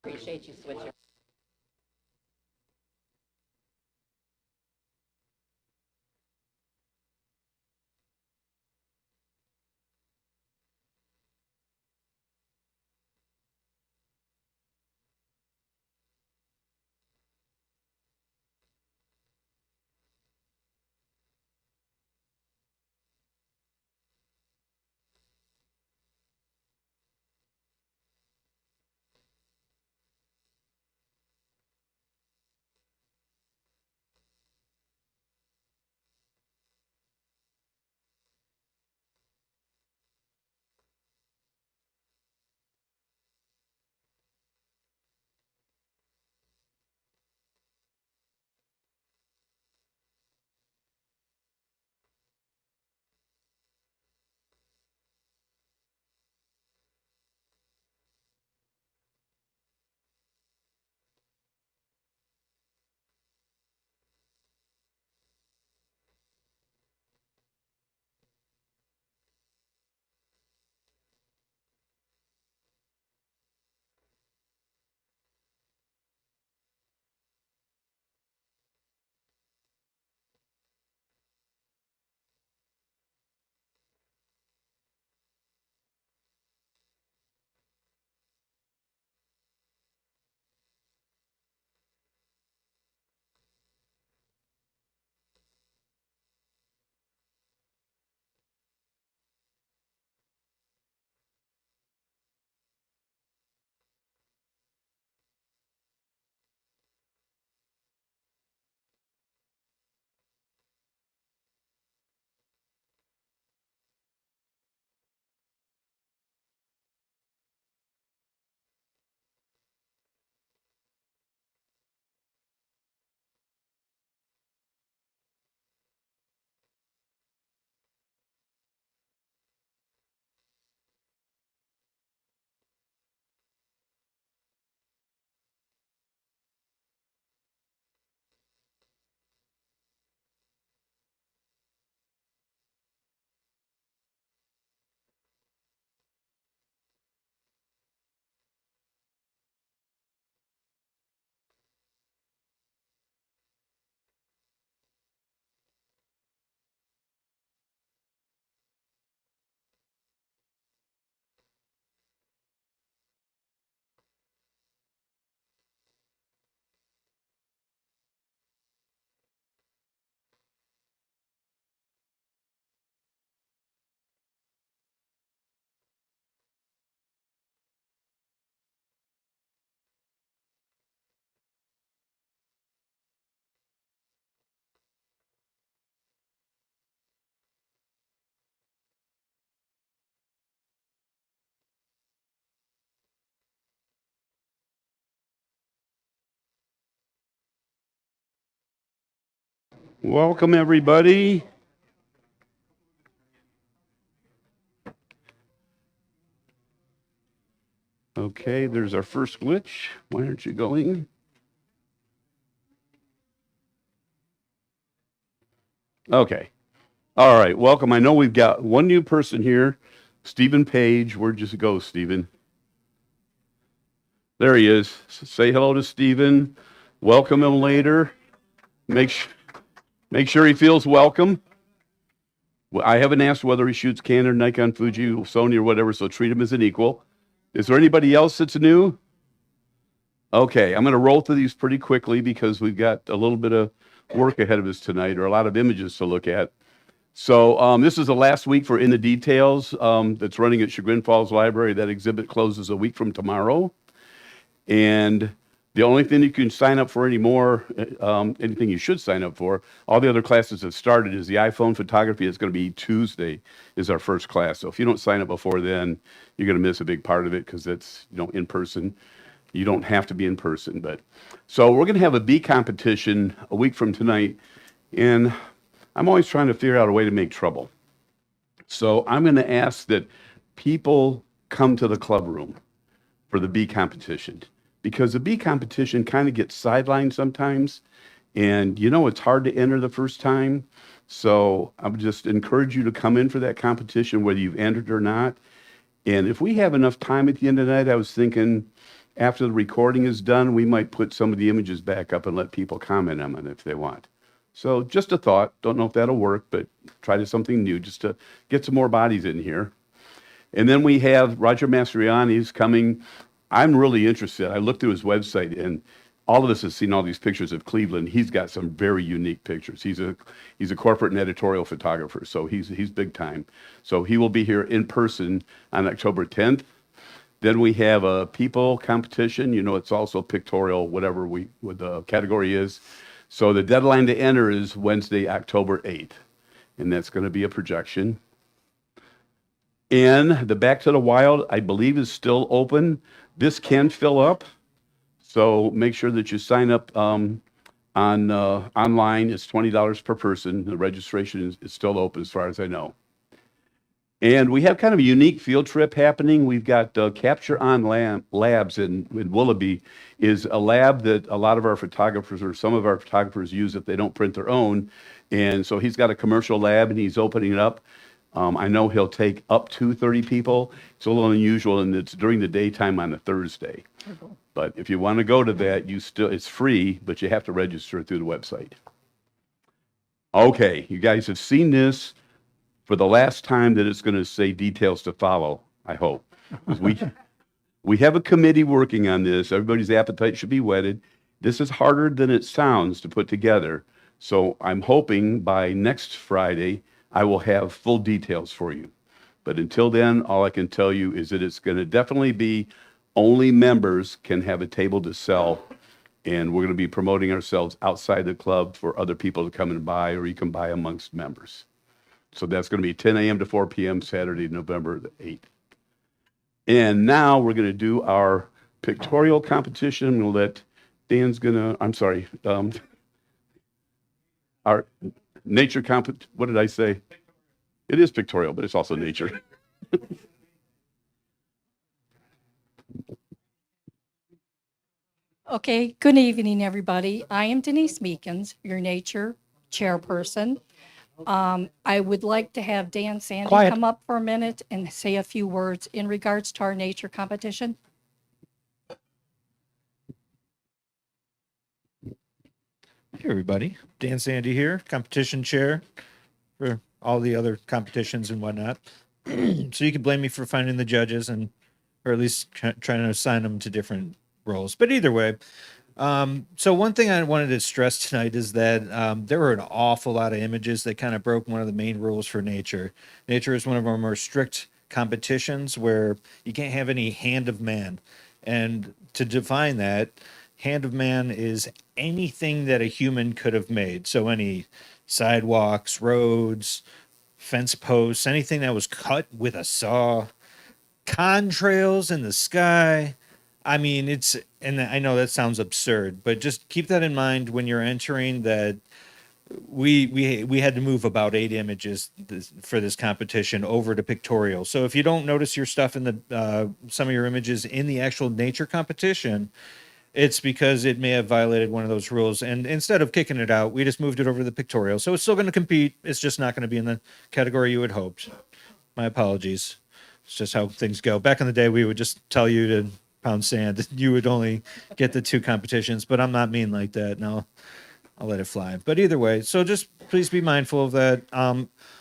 Appreciate you switching. Welcome, everybody. Okay, there's our first glitch. Why aren't you going? Okay. All right, welcome. I know we've got one new person here, Stephen Page. Where'd you go, Stephen? There he is. Say hello to Stephen. Welcome him later. Make, sh- make sure he feels welcome. Well, I haven't asked whether he shoots Canon, Nikon, Fuji, Sony, or whatever, so treat him as an equal. Is there anybody else that's new? Okay, I'm going to roll through these pretty quickly because we've got a little bit of work ahead of us tonight, or a lot of images to look at. So this is the last week for In the Details that's running at Chagrin Falls Library. That exhibit closes a week from tomorrow. And the only thing you can sign up for anymore, anything you should sign up for, all the other classes have started, is the iPhone photography. It's going to be Tuesday is our first class. So if you don't sign up before then, you're going to miss a big part of it because it's in person. You don't have to be in person. But so we're going to have a bee competition a week from tonight. And I'm always trying to figure out a way to make trouble. So I'm going to ask that people come to the club room for the bee competition. because the bee competition kind of gets sidelined sometimes. And it's hard to enter the first time. So I would just encourage you to come in for that competition, whether you've entered or not. And if we have enough time at the end of the night, I was thinking after the recording is done, we might put some of the images back up and let people comment on it if they want. So just a thought. Don't know if that'll work, but try to something new just to get some more bodies in here. And then we have Roger Mastriani's coming. I'm really interested. I looked at his website, and all of us have seen all these pictures of Cleveland. He's got some very unique pictures. He's a corporate and editorial photographer, so he's big time. So he will be here in person on October 10th. Then we have a people competition. It's also pictorial, whatever what the category is. So the deadline to enter is Wednesday, October 8th, and that's going to be a projection. And the Back to the Wild, I believe, is still open. This can fill up. So make sure that you sign up online. It's $20 per person. The registration is still open as far as I know. And we have kind of a unique field trip happening. We've got Capture On Labs in Willoughby is a lab that a lot of our photographers or some of our photographers use if they don't print their own. And so he's got a commercial lab and he's opening it up. I know he'll take up to 30 people. It's a little unusual, and it's during the daytime on a Thursday. But if you want to go to that, it's free, but you have to register through the website. Okay, you guys have seen this for the last time that it's going to say details to follow, I hope. We have a committee working on this. Everybody's appetite should be whetted. This is harder than it sounds to put together. So I'm hoping by next Friday, I will have full details for you. But until then, all I can tell you is that it's going to definitely be only members can have a table to sell. And we're going to be promoting ourselves outside the club for other people to come and buy, or you can buy amongst members. So that's going to be 10 a.m. to 4 p.m. Saturday, November the 8th. And now we're going to do our pictorial competition. I'm going to let Dan's going to, our nature what did I say? It is pictorial, but it's also nature. Okay, good evening, everybody. I am Denise Meekins, your nature chairperson. I would like to have Dan Sandy come up for a minute and say a few words in regards to our nature competition. Hey everybody, Dan Sandy here, competition chair for all the other competitions and whatnot. So you can blame me for finding the judges or at least trying to assign them to different roles. But either way, so one thing I wanted to stress tonight is that there were an awful lot of images that kind of broke one of the main rules for nature. Nature is one of our more strict competitions where you can't have any hand of man. And to define that, hand of man is anything that a human could have made. So any sidewalks, roads, fence posts, anything that was cut with a saw, contrails in the sky. I mean, and I know that sounds absurd, but just keep that in mind when you're entering that we had to move about 8 images for this competition over to pictorial. So if you don't notice your stuff in the some of your images in the actual nature competition, it's because it may have violated one of those rules. And instead of kicking it out, we just moved it over to the pictorial. So it's still going to compete. It's just not going to be in the category you had hoped. My apologies. It's just how things go. Back in the day, we would just tell you to pound sand. You would only get the 2 competitions, but I'm not mean like that. No, I'll let it fly. But either way, so just please be mindful of that.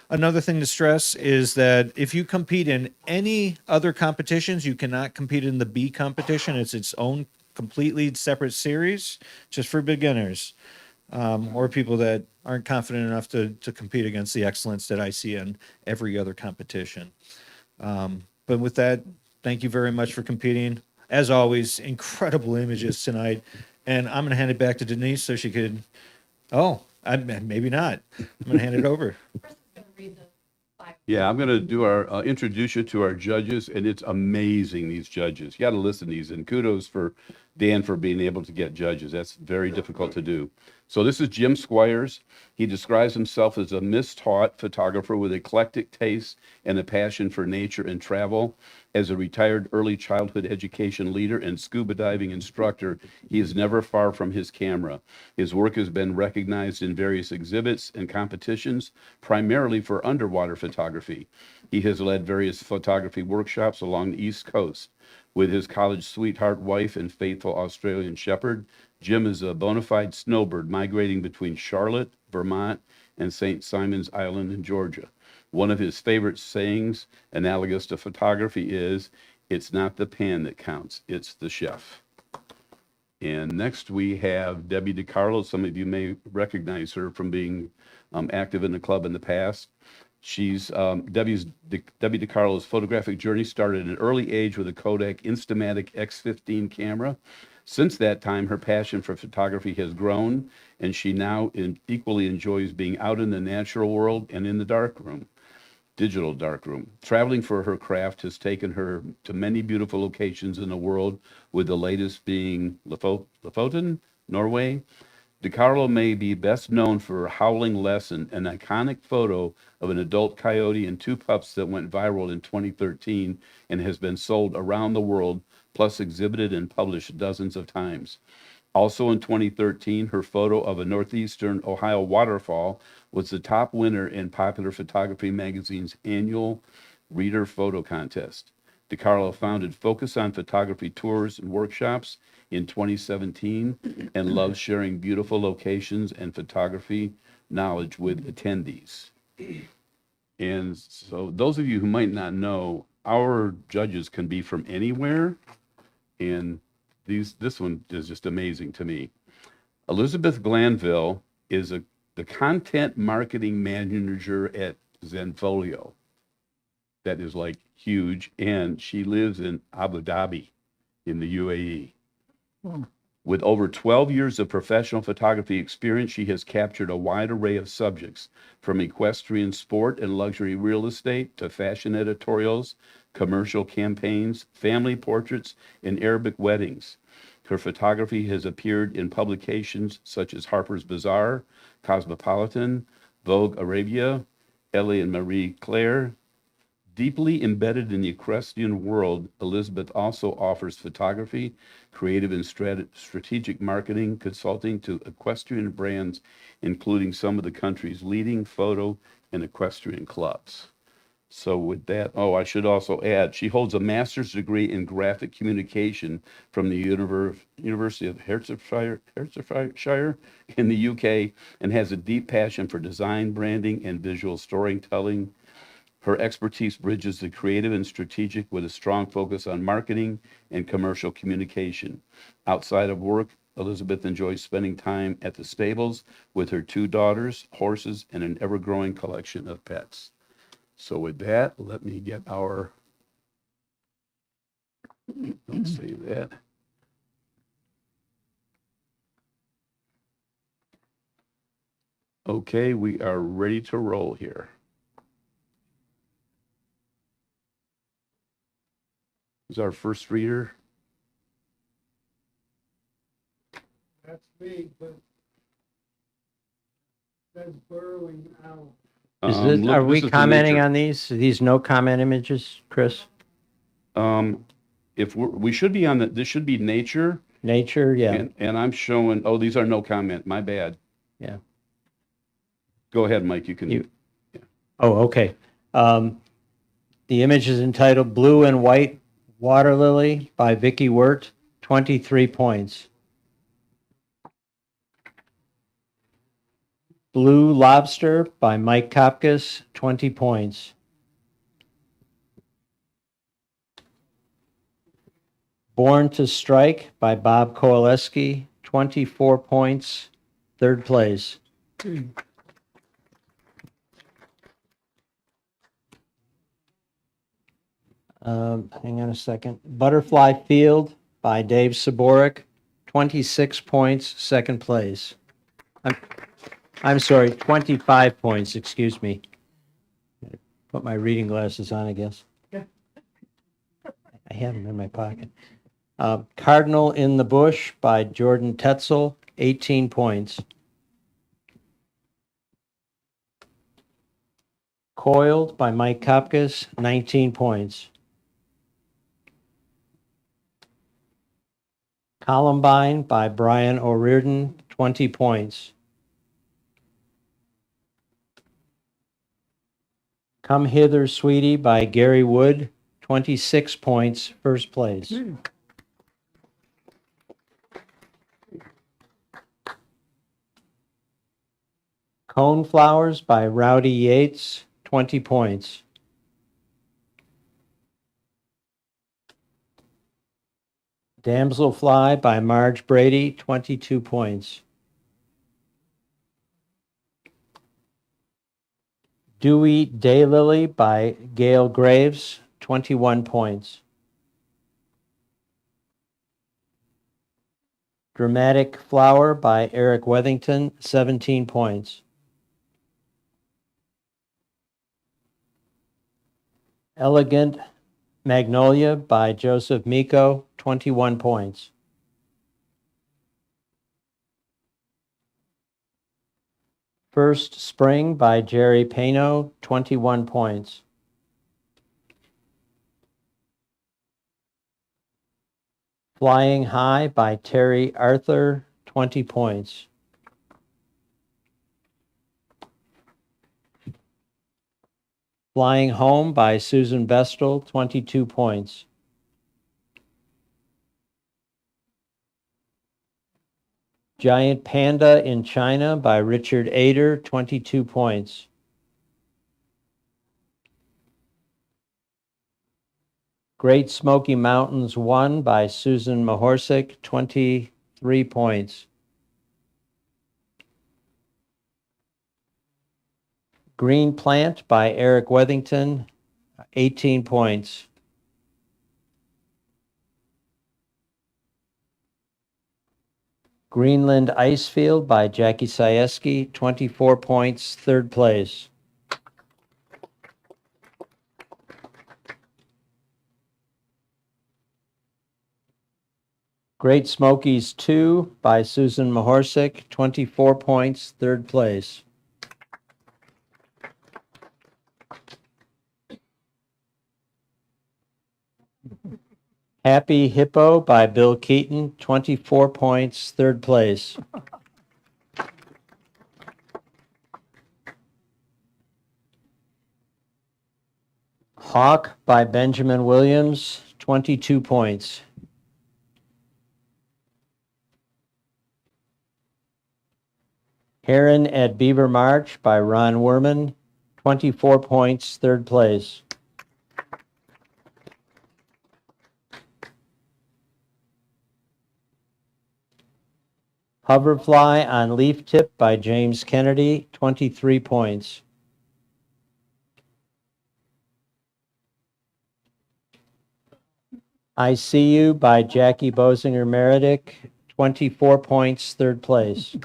Another thing to stress is that if you compete in any other competitions, you cannot compete in the B competition. It's its own completely separate series just for beginners or people that aren't confident enough to compete against the excellence that I see in every other competition. But with that, thank you very much for competing. As always, incredible images tonight. And I'm going to hand it back to Denise so she could, maybe not. I'm going to hand it over. Yeah, I'm going to do our introduce you to our judges, and it's amazing, these judges. You got to listen to these, and kudos for Dan for being able to get judges. That's very difficult to do. So this is Jim Squires. He describes himself as a mistaught photographer with eclectic tastes and a passion for nature and travel. As a retired early childhood education leader and scuba diving instructor, he is never far from his camera. His work has been recognized in various exhibits and competitions, primarily for underwater photography. He has led various photography workshops along the East Coast. With his college sweetheart wife and faithful Australian shepherd, Jim is a bona fide snowbird migrating between Charlotte, Vermont, and St. Simon's Island in Georgia. One of his favorite sayings, analogous to photography, is, "It's not the pan that counts, it's the chef." And next we have Debbie DiCarlo. Some of you may recognize her from being active in the club in the past. She's Debbie DiCarlo's photographic journey started at an early age with a Kodak Instamatic X15 camera. Since that time, her passion for photography has grown, and she now equally enjoys being out in the natural world and in the darkroom, digital darkroom. Traveling for her craft has taken her to many beautiful locations in the world, with the latest being Lofoten, Norway. DiCarlo may be best known for Howling Lesson, an iconic photo of an adult coyote and two pups that went viral in 2013 and has been sold around the world, plus exhibited and published dozens of times. Also in 2013, her photo of a northeastern Ohio waterfall was the top winner in Popular Photography magazine's annual reader photo contest. DiCarlo founded Focus on Photography tours and workshops in 2017 and loves sharing beautiful locations and photography knowledge with attendees. And so those of you who might not know, our judges can be from anywhere, and this one is just amazing to me. Elizabeth Glanville is the content marketing manager at Zenfolio. That is like huge, and she lives in Abu Dhabi in the UAE. With over 12 years of professional photography experience, she has captured a wide array of subjects, from equestrian sport and luxury real estate to fashion editorials, commercial campaigns, family portraits, and Arabic weddings. Her photography has appeared in publications such as Harper's Bazaar, Cosmopolitan, Vogue Arabia, Elle and Marie Claire. Deeply embedded in the equestrian world, Elizabeth also offers photography, creative and strategic marketing consulting to equestrian brands, including some of the country's leading photo and equestrian clubs. So with that, I should also add, she holds a master's degree in graphic communication from the University of Hertfordshire in the UK, and has a deep passion for design, branding, and visual storytelling. Her expertise bridges the creative and strategic with a strong focus on marketing and commercial communication. Outside of work, Elizabeth enjoys spending time at the stables with her two daughters, horses, and an ever-growing collection of pets. So with that, let me get our, let's save that. Okay, we are ready to roll here. Who's our first reader? That's me, but that's burrowing out. Are we commenting on these? Are these no comment images, Chris? If we should be on this should be nature. Nature, yeah. And I'm showing, these are no comment, my bad. Yeah. Go ahead, Mike, you can. Oh, okay. The image is entitled Blue and White Water Lily by Vicki Wirt, 23 points. Blue Lobster by Mike Kopkis, 20 points. Born to Strike by Bob Kowaleski, 24 points, third place. Hang on a second. Butterfly Field by Dave Saborik, 26 points, second place. I'm sorry, 25 points, excuse me. Put my reading glasses on, I guess. I have them in my pocket. Cardinal in the Bush by Jordan Tetzel, 18 points. Coiled by Mike Kopkas, 19 points. Columbine by Brian O'Riordan, 20 points. Come Hither, Sweetie by Gary Wood, 26 points, first place. Coneflowers by Rowdy Yates, 20 points. Damselfly by Marge Brady, 22 points. Dewey Daylily by Gail Graves, 21 points. Dramatic Flower by Eric Wethington, 17 points. Elegant Magnolia by Joseph Miko, 21 points. First Spring by Jerry Pano, 21 points. Flying High by Terry Arthur, 20 points. Flying Home by Susan Bestel, 22 points. Giant Panda in China by Richard Ader, 22 points. Great Smoky Mountains 1 by Susan Mahorsic, 23 points. Green Plant by Eric Wethington, 18 points. Greenland Icefield by Jackie Sieski, 24 points, third place. Great Smokies 2 by Susan Mahorsic, 24 points, third place. Happy Hippo by Bill Keaton, 24 points, third place. Hawk by Benjamin Williams, 22 points. Heron at Beaver March by Ron Werman, 24 points, third place. Hoverfly on Leaf Tip by James Kennedy, 23 points. I See You by Jackie Bosinger Meredith, 24 points, third place.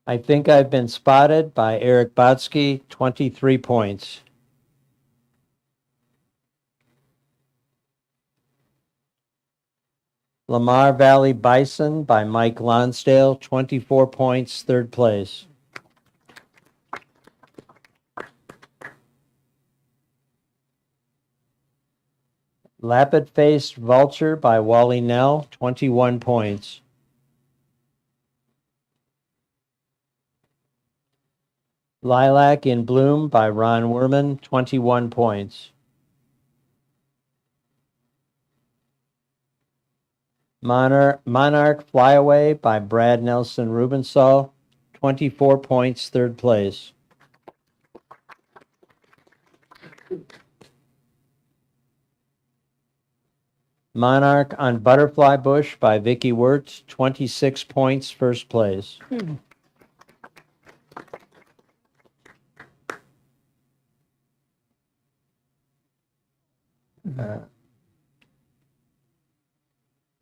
I Think I've Been Spotted by Eric Botsky, 23 points. Lamar Valley Bison by Mike Lonsdale, 24 points, third place. Lappet-Faced Vulture by Wally Nell, 21 points. Lilac in Bloom by Ron Werman, 21 points. Monarch Flyaway by Brad Nelson Rubensaw, 24 points, third place. Monarch on Butterfly Bush by Vicky Wirtz, 26 points, first place.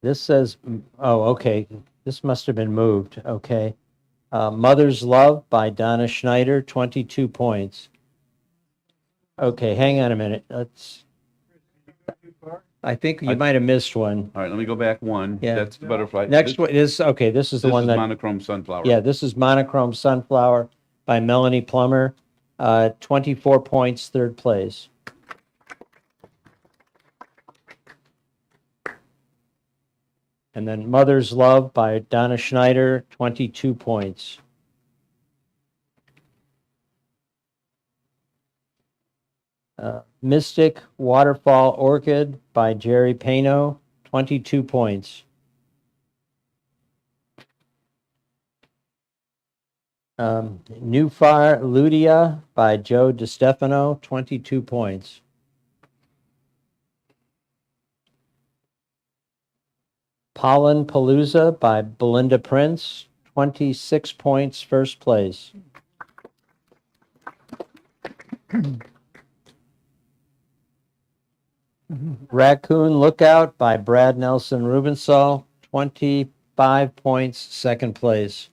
This says, oh, okay. This must have been moved. Okay. Mother's Love by Donna Schneider, 22 points. Okay, hang on a minute. I think you I- might have missed one. All right, let me go back one. Yeah. That's the butterfly. Next one is, okay, this is the This one is that, monochrome sunflower. yeah, this is Monochrome Sunflower by Melanie Plummer. 24 points, third place. And then Mother's Love by Donna Schneider, 22 points. Mystic Waterfall Orchid by Jerry Pano, 22 points. New Fire Ludia by Joe DiStefano, 22 points. Pollen Palooza by Belinda Prince, 26 points, first place. Raccoon Lookout by Brad Nelson Rubensall, 25 points, second place.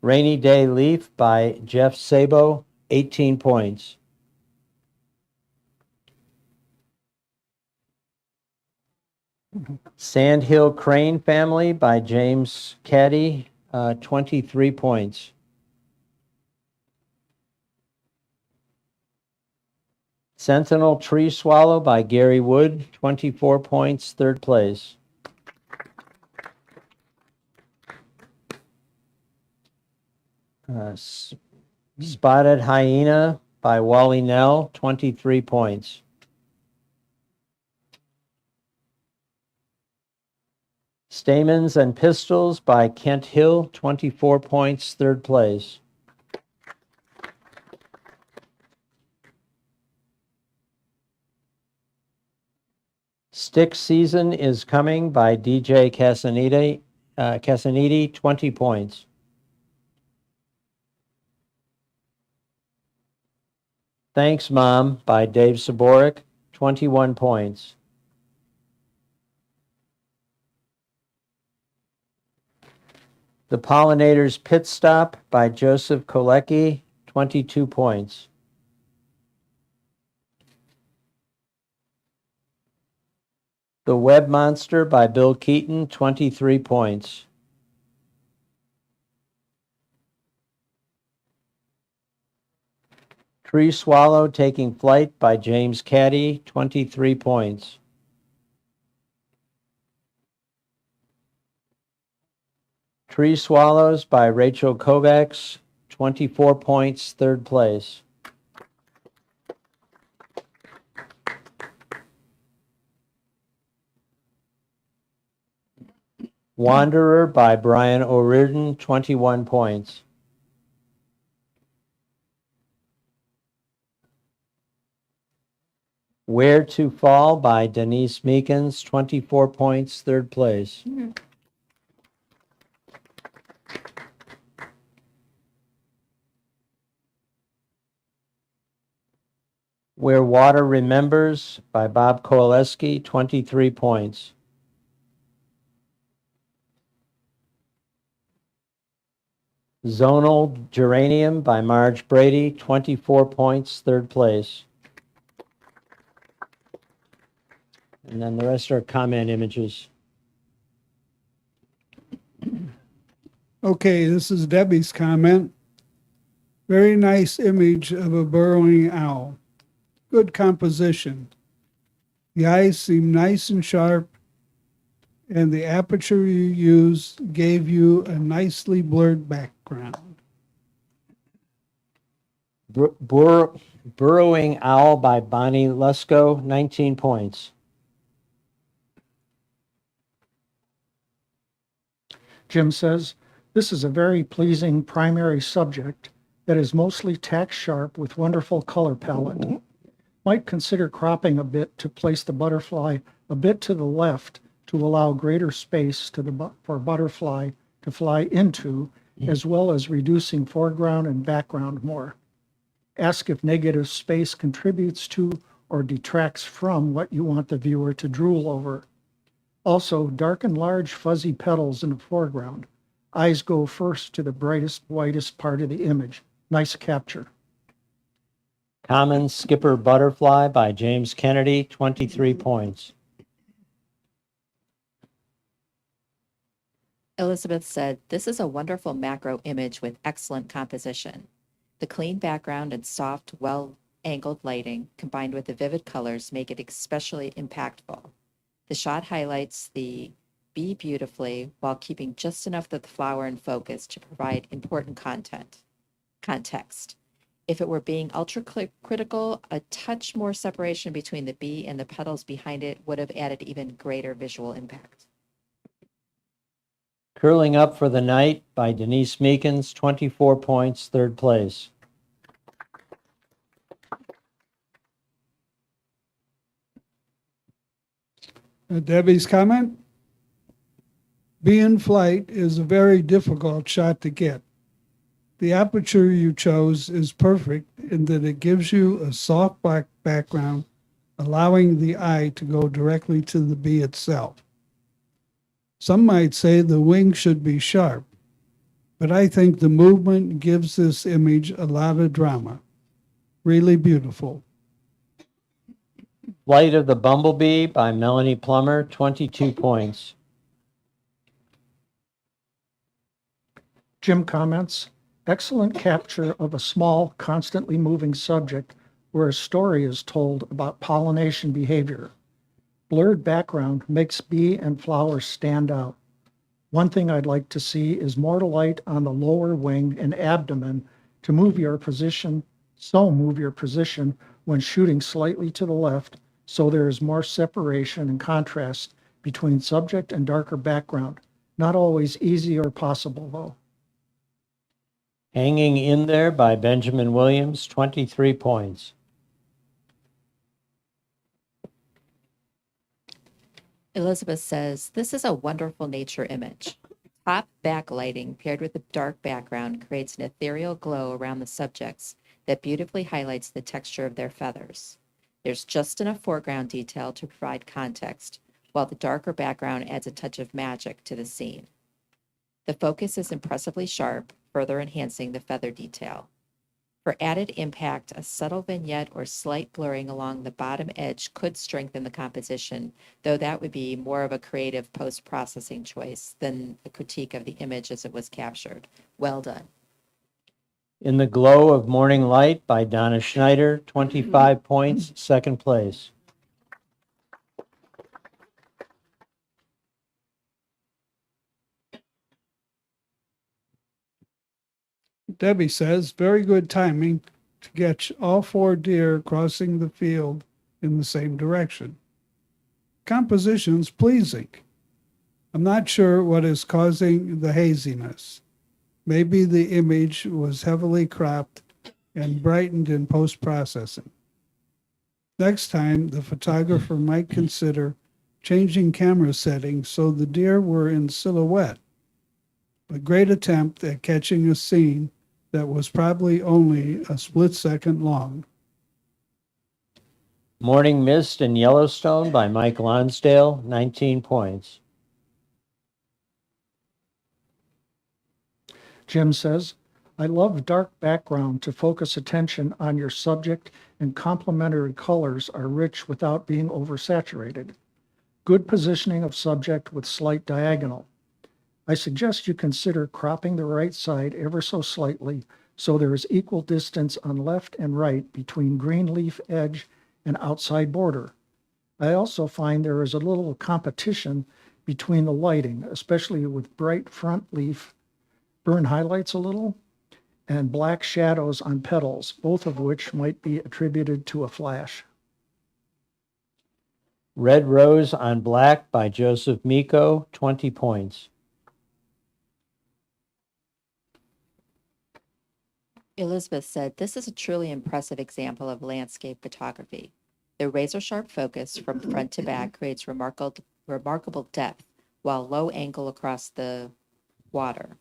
Rainy Day Leaf by Jeff Sabo, 18 points. Sandhill Crane Family by James Caddy, 23 points. Sentinel Tree Swallow by Gary Wood, 24 points, third place. Spotted Hyena by Wally Nell, 23 points. Stamens and Pistols by Kent Hill, 24 points, third place. Stick Season is Coming by DJ Casanidi, 20 points. Thanks, Mom by Dave Saborik, 21 points. The Pollinator's Pit Stop by Joseph Kolecki, 22 points. The Web Monster by Bill Keaton, 23 points. Tree Swallow Taking Flight by James Caddy, 23 points. Tree Swallows by Rachel Kovacs, 24 points, third place. Wanderer by Brian O'Riordan, 21 points. Where to Fall by Denise Meekins, 24 points, third place. Where Water Remembers by Bob Kowaleski, 23 points. Zonal Geranium by Marge Brady, 24 points, third place. And then the rest are comment images. Okay, this is Debbie's comment. Very nice image of a burrowing owl. Good composition. The eyes seem nice and sharp, and the aperture you used gave you a nicely blurred background. Burrowing Owl by Bonnie Lusko, 19 points. Jim says, this is a very pleasing primary subject that is mostly tack sharp with wonderful color palette. Might consider cropping a bit to place the butterfly a bit to the left to allow greater space for butterfly to fly into, as well as reducing foreground and background more. Ask if negative space contributes to or detracts from what you want the viewer to drool over. Also, darken large fuzzy petals in the foreground. Eyes go first to the brightest, whitest part of the image. Nice capture. Common Skipper Butterfly by James Kennedy, 23 points. Elizabeth said, "This is a wonderful macro image with excellent composition. The clean background and soft, well-angled lighting combined with the vivid colors make it especially impactful. The shot highlights the bee beautifully while keeping just enough of the flower in focus to provide important context. If it were being ultra critical, a touch more separation between the bee and the petals behind it would have added even greater visual impact." Curling Up for the Night by Denise Meekins, 24 points, third place. Debbie's comment? Bee in flight is a very difficult shot to get. The aperture you chose is perfect in that it gives you a soft black background, allowing the eye to go directly to the bee itself. Some might say the wing should be sharp, but I think the movement gives this image a lot of drama. Really beautiful. Flight of the Bumblebee by Melanie Plummer, 22 points. Jim comments, excellent capture of a small, constantly moving subject where a story is told about pollination behavior. Blurred background makes bee and flower stand out. One thing I'd like to see is more light on the lower wing and abdomen to move your position when shooting slightly to the left so there is more separation and contrast between subject and darker background. Not always easy or possible though. Hanging in There by Benjamin Williams, 23 points. Elizabeth says, "This is a wonderful nature image. Top backlighting paired with a dark background creates an ethereal glow around the subjects that beautifully highlights the texture of their feathers. There's just enough foreground detail to provide context, while the darker background adds a touch of magic to the scene. The focus is impressively sharp, further enhancing the feather detail. For added impact, a subtle vignette or slight blurring along the bottom edge could strengthen the composition, though that would be more of a creative post-processing choice than a critique of the image as it was captured. Well done." In the Glow of Morning Light by Donna Schneider, 25 points, second place. Debbie says, very good timing to catch all 4 deer crossing the field in the same direction. Composition's pleasing. I'm not sure what is causing the haziness. Maybe the image was heavily cropped and brightened in post-processing. Next time, the photographer might consider changing camera settings so the deer were in silhouette. A great attempt at catching a scene that was probably only a split second long. Morning Mist in Yellowstone by Mike Lonsdale, 19 points. Jim says, "I love dark background to focus attention on your subject, and complementary colors are rich without being oversaturated. Good positioning of subject with slight diagonal. I suggest you consider cropping the right side ever so slightly so there is equal distance on left and right between green leaf edge and outside border. I also find there is a little competition between the lighting, especially with bright front leaf burn highlights a little, and black shadows on petals, both of which might be attributed to a flash." Red Rose on Black by Joseph Miko, 20 points. Elizabeth said, "This is a truly impressive example of landscape photography. The razor-sharp focus from front to back creates remarkable depth, while low angle across the water,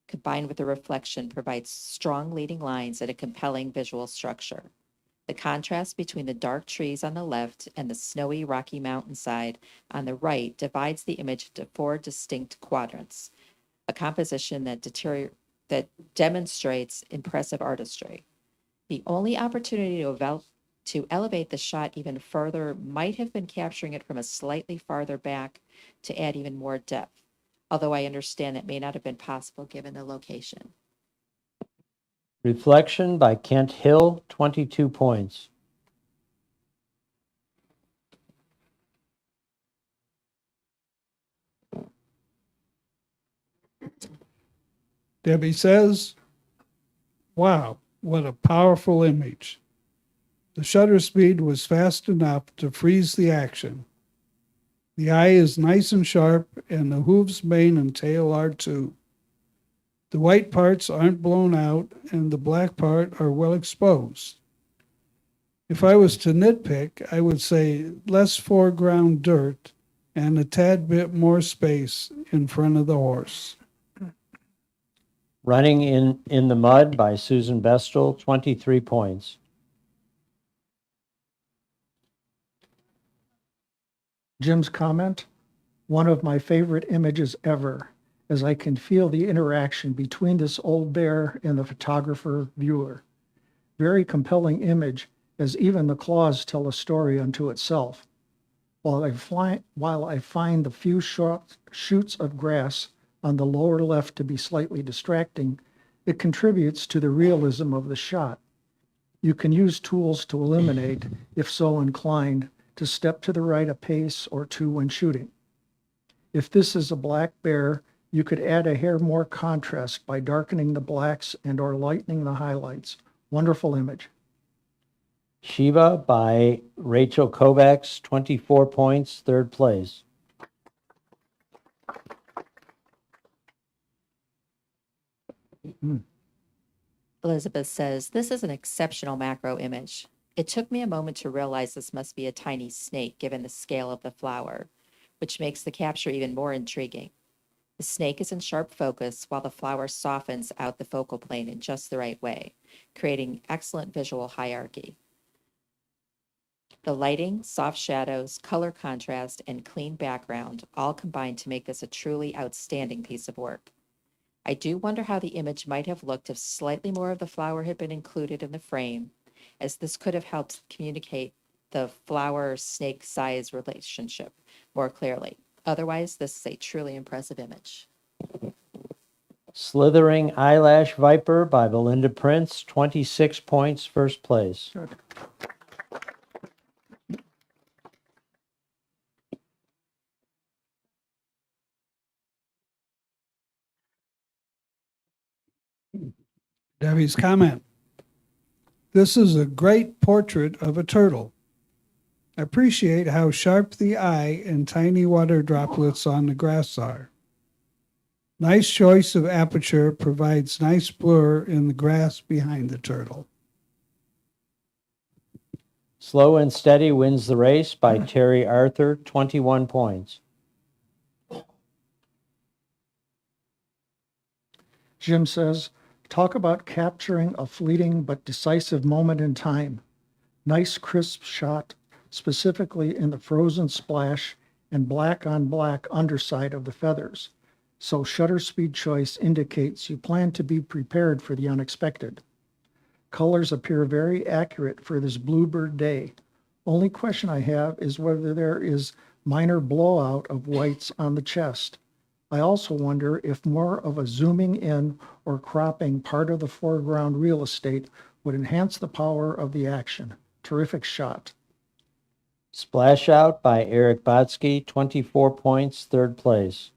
combined with the reflection, provides strong leading lines and a compelling visual structure. The contrast between the dark trees on the left and the snowy Rocky Mountainside on the right divides the image into 4 distinct quadrants, a composition that demonstrates impressive artistry. The only opportunity to elevate the shot even further might have been capturing it from a slightly farther back to add even more depth, although I understand that may not have been possible given the location. Reflection by Kent Hill, 22 points. Debbie says, wow, what a powerful image. The shutter speed was fast enough to freeze the action. The eye is nice and sharp, and the hooves, mane, and tail are too. The white parts aren't blown out, and the black part are well exposed. If I was to nitpick, I would say less foreground dirt and a tad bit more space in front of the horse. Running in the Mud by Susan Bestel, 23 points. Jim's comment, one of my favorite images ever, as I can feel the interaction between this old bear and the photographer viewer. Very compelling image, as even the claws tell a story unto itself. While I find the few short shoots of grass on the lower left to be slightly distracting, it contributes to the realism of the shot. You can use tools to eliminate, if so inclined, to step to the right a pace or two when shooting. If this is a black bear, you could add a hair more contrast by darkening the blacks and or lightening the highlights. Wonderful image. Shiva by Rachel Kovacs, 24 points, third place. Elizabeth says, this is an exceptional macro image. It took me a moment to realize this must be a tiny snake given the scale of the flower, which makes the capture even more intriguing. The snake is in sharp focus while the flower softens out the focal plane in just the right way, creating excellent visual hierarchy. The lighting, soft shadows, color contrast, and clean background all combine to make this a truly outstanding piece of work. I do wonder how the image might have looked if slightly more of the flower had been included in the frame, as this could have helped communicate the flower-snake size relationship more clearly. Otherwise, this is a truly impressive image. Slithering Eyelash Viper by Belinda Prince, 26 points, first place. Good. Debbie's comment. This is a great portrait of a turtle. I appreciate how sharp the eye and tiny water droplets on the grass are. Nice choice of aperture provides nice blur in the grass behind the turtle. Slow and Steady Wins the Race by Terry Arthur, 21 points. Jim says, talk about capturing a fleeting but decisive moment in time. Nice crisp shot, specifically in the frozen splash and black on black underside of the feathers. So shutter speed choice indicates you plan to be prepared for the unexpected. Colors appear very accurate for this bluebird day. Only question I have is whether there is minor blowout of whites on the chest. I also wonder if more of a zooming in or cropping part of the foreground real estate would enhance the power of the action. Terrific shot. Splash Out by Eric Botsky, 24 points, third place.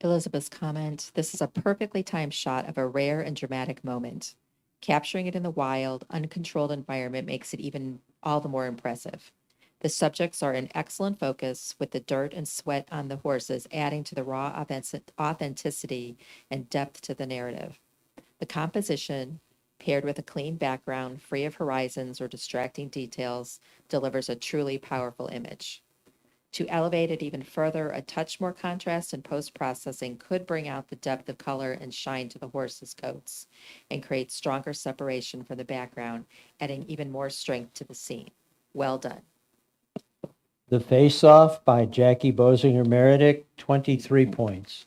Elizabeth's comment, this is a perfectly timed shot of a rare and dramatic moment. Capturing it in the wild, uncontrolled environment makes it even all the more impressive. The subjects are in excellent focus, with the dirt and sweat on the horses adding to the raw authenticity and depth to the narrative. The composition, paired with a clean background, free of horizons or distracting details, delivers a truly powerful image. To elevate it even further, a touch more contrast and post-processing could bring out the depth of color and shine to the horse's coats and create stronger separation from the background, adding even more strength to the scene. Well done. The Face Off by Jackie Bosinger Meredith, 23 points.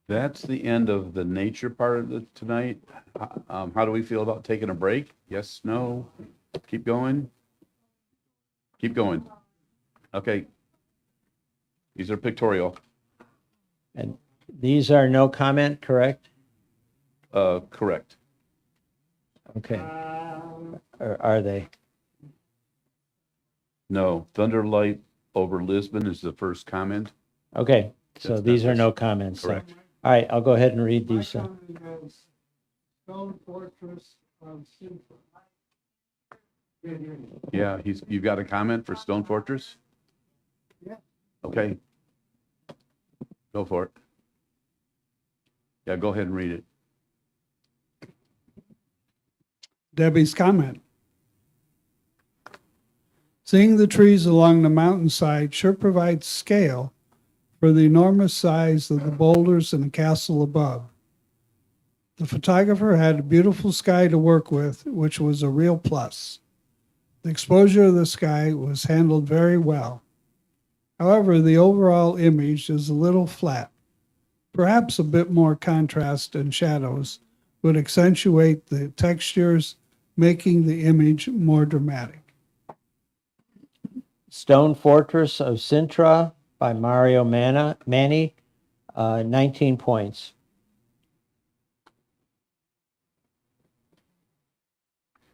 That's the end of the nature part of the tonight. How do we feel about taking a break? Yes, no? Keep going? Keep going. Okay. These are pictorial. And these are no comment, correct? Correct. Okay. Or are they? No, Thunderlight over Lisbon is the first comment. Okay, so That's- these are that's no comments. then. Correct. All right, I'll go ahead and read these. Stone Fortress of Sintra. Yeah, you've got a comment for Stone Fortress? Yeah. Okay. Go for it. Yeah, go ahead and read it. Debbie's comment. Seeing the trees along the mountainside sure provides scale for the enormous size of the boulders and the castle above. The photographer had a beautiful sky to work with, which was a real plus. The exposure of the sky was handled very well. However, the overall image is a little flat. Perhaps a bit more contrast and shadows would accentuate the textures, making the image more dramatic. Stone Fortress of Sintra by Mario Manni, 19 points.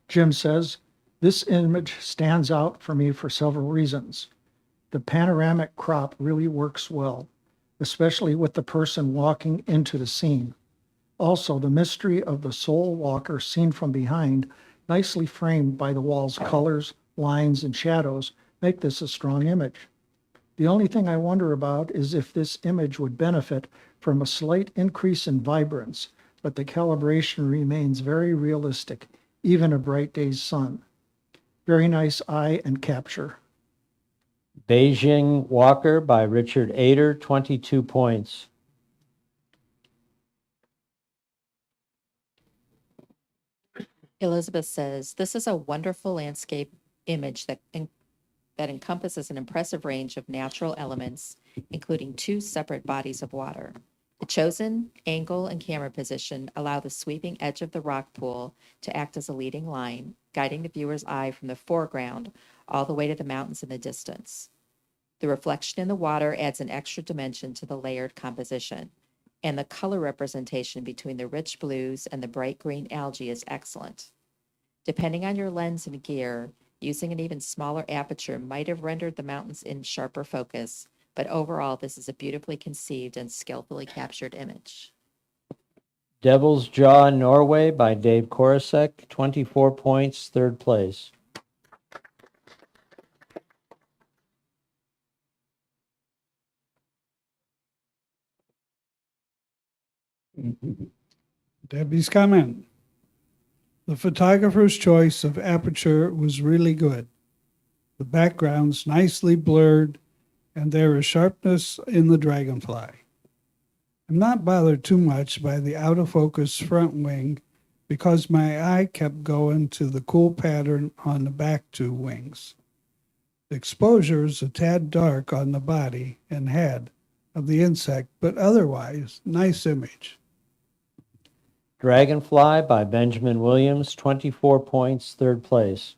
Jim says, this image stands out for me for several reasons. The panoramic crop really works well, especially with the person walking into the scene. Also, the mystery of the soul walker seen from behind, nicely framed by the wall's colors, lines, and shadows, make this a strong image. The only thing I wonder about is if this image would benefit from a slight increase in vibrance, but the calibration remains very realistic, even a bright day's sun. Very nice eye and capture. Beijing Walker by Richard Ader, 22 points. Elizabeth says, this is a wonderful landscape image that encompasses an impressive range of natural elements, including 2 separate bodies of water. The chosen angle and camera position allow the sweeping edge of the rock pool to act as a leading line, guiding the viewer's eye from the foreground all the way to the mountains in the distance. The reflection in the water adds an extra dimension to the layered composition, and the color representation between the rich blues and the bright green algae is excellent. Depending on your lens and gear, using an even smaller aperture might have rendered the mountains in sharper focus, but overall, this is a beautifully conceived and skillfully captured image. Devil's Jaw, Norway by Dave Korosek, 24 points, 3rd place. Debbie's comment. The photographer's choice of aperture was really good. The background's nicely blurred, and there is sharpness in the dragonfly. I'm not bothered too much by the out of focus front wing because my eye kept going to the cool pattern on the back 2 wings. The exposure is a tad dark on the body and head of the insect, but otherwise, nice image. Dragonfly by Benjamin Williams, 24 points, 3rd place.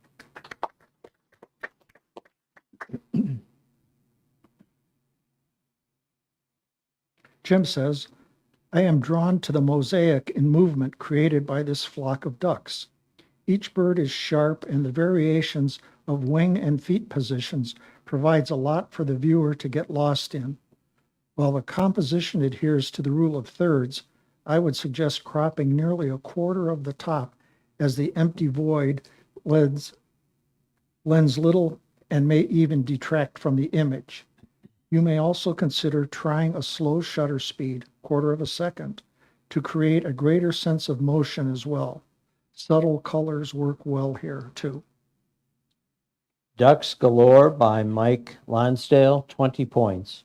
Jim says, I am drawn to the mosaic in movement created by this flock of ducks. Each bird is sharp, and the variations of wing and feet positions provides a lot for the viewer to get lost in. While the composition adheres to the rule of thirds, I would suggest cropping nearly a quarter of the top, as the empty void lends little and may even detract from the image. You may also consider trying a slow shutter speed, quarter of a second, to create a greater sense of motion as well. Subtle colors work well here too. Ducks Galore by Mike Lonsdale, 20 points.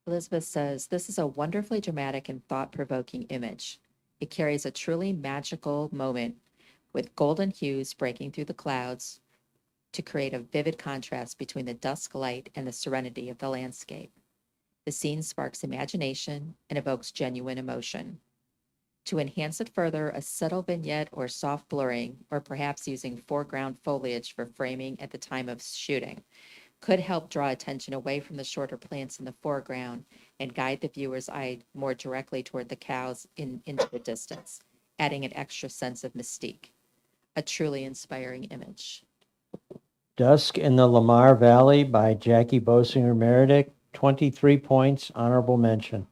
Elizabeth says, this is a wonderfully dramatic and thought-provoking image. It carries a truly magical moment with golden hues breaking through the clouds, to create a vivid contrast between the dusk light and the serenity of the landscape. The scene sparks imagination and evokes genuine emotion. To enhance it further, a subtle vignette or soft blurring, or perhaps using foreground foliage for framing at the time of shooting, could help draw attention away from the shorter plants in the foreground and guide the viewer's eye more directly toward the cows into the distance, adding an extra sense of mystique. A truly inspiring image. Dusk in the Lamar Valley by Jackie Bosinger Meredith, 23 points, honorable mention.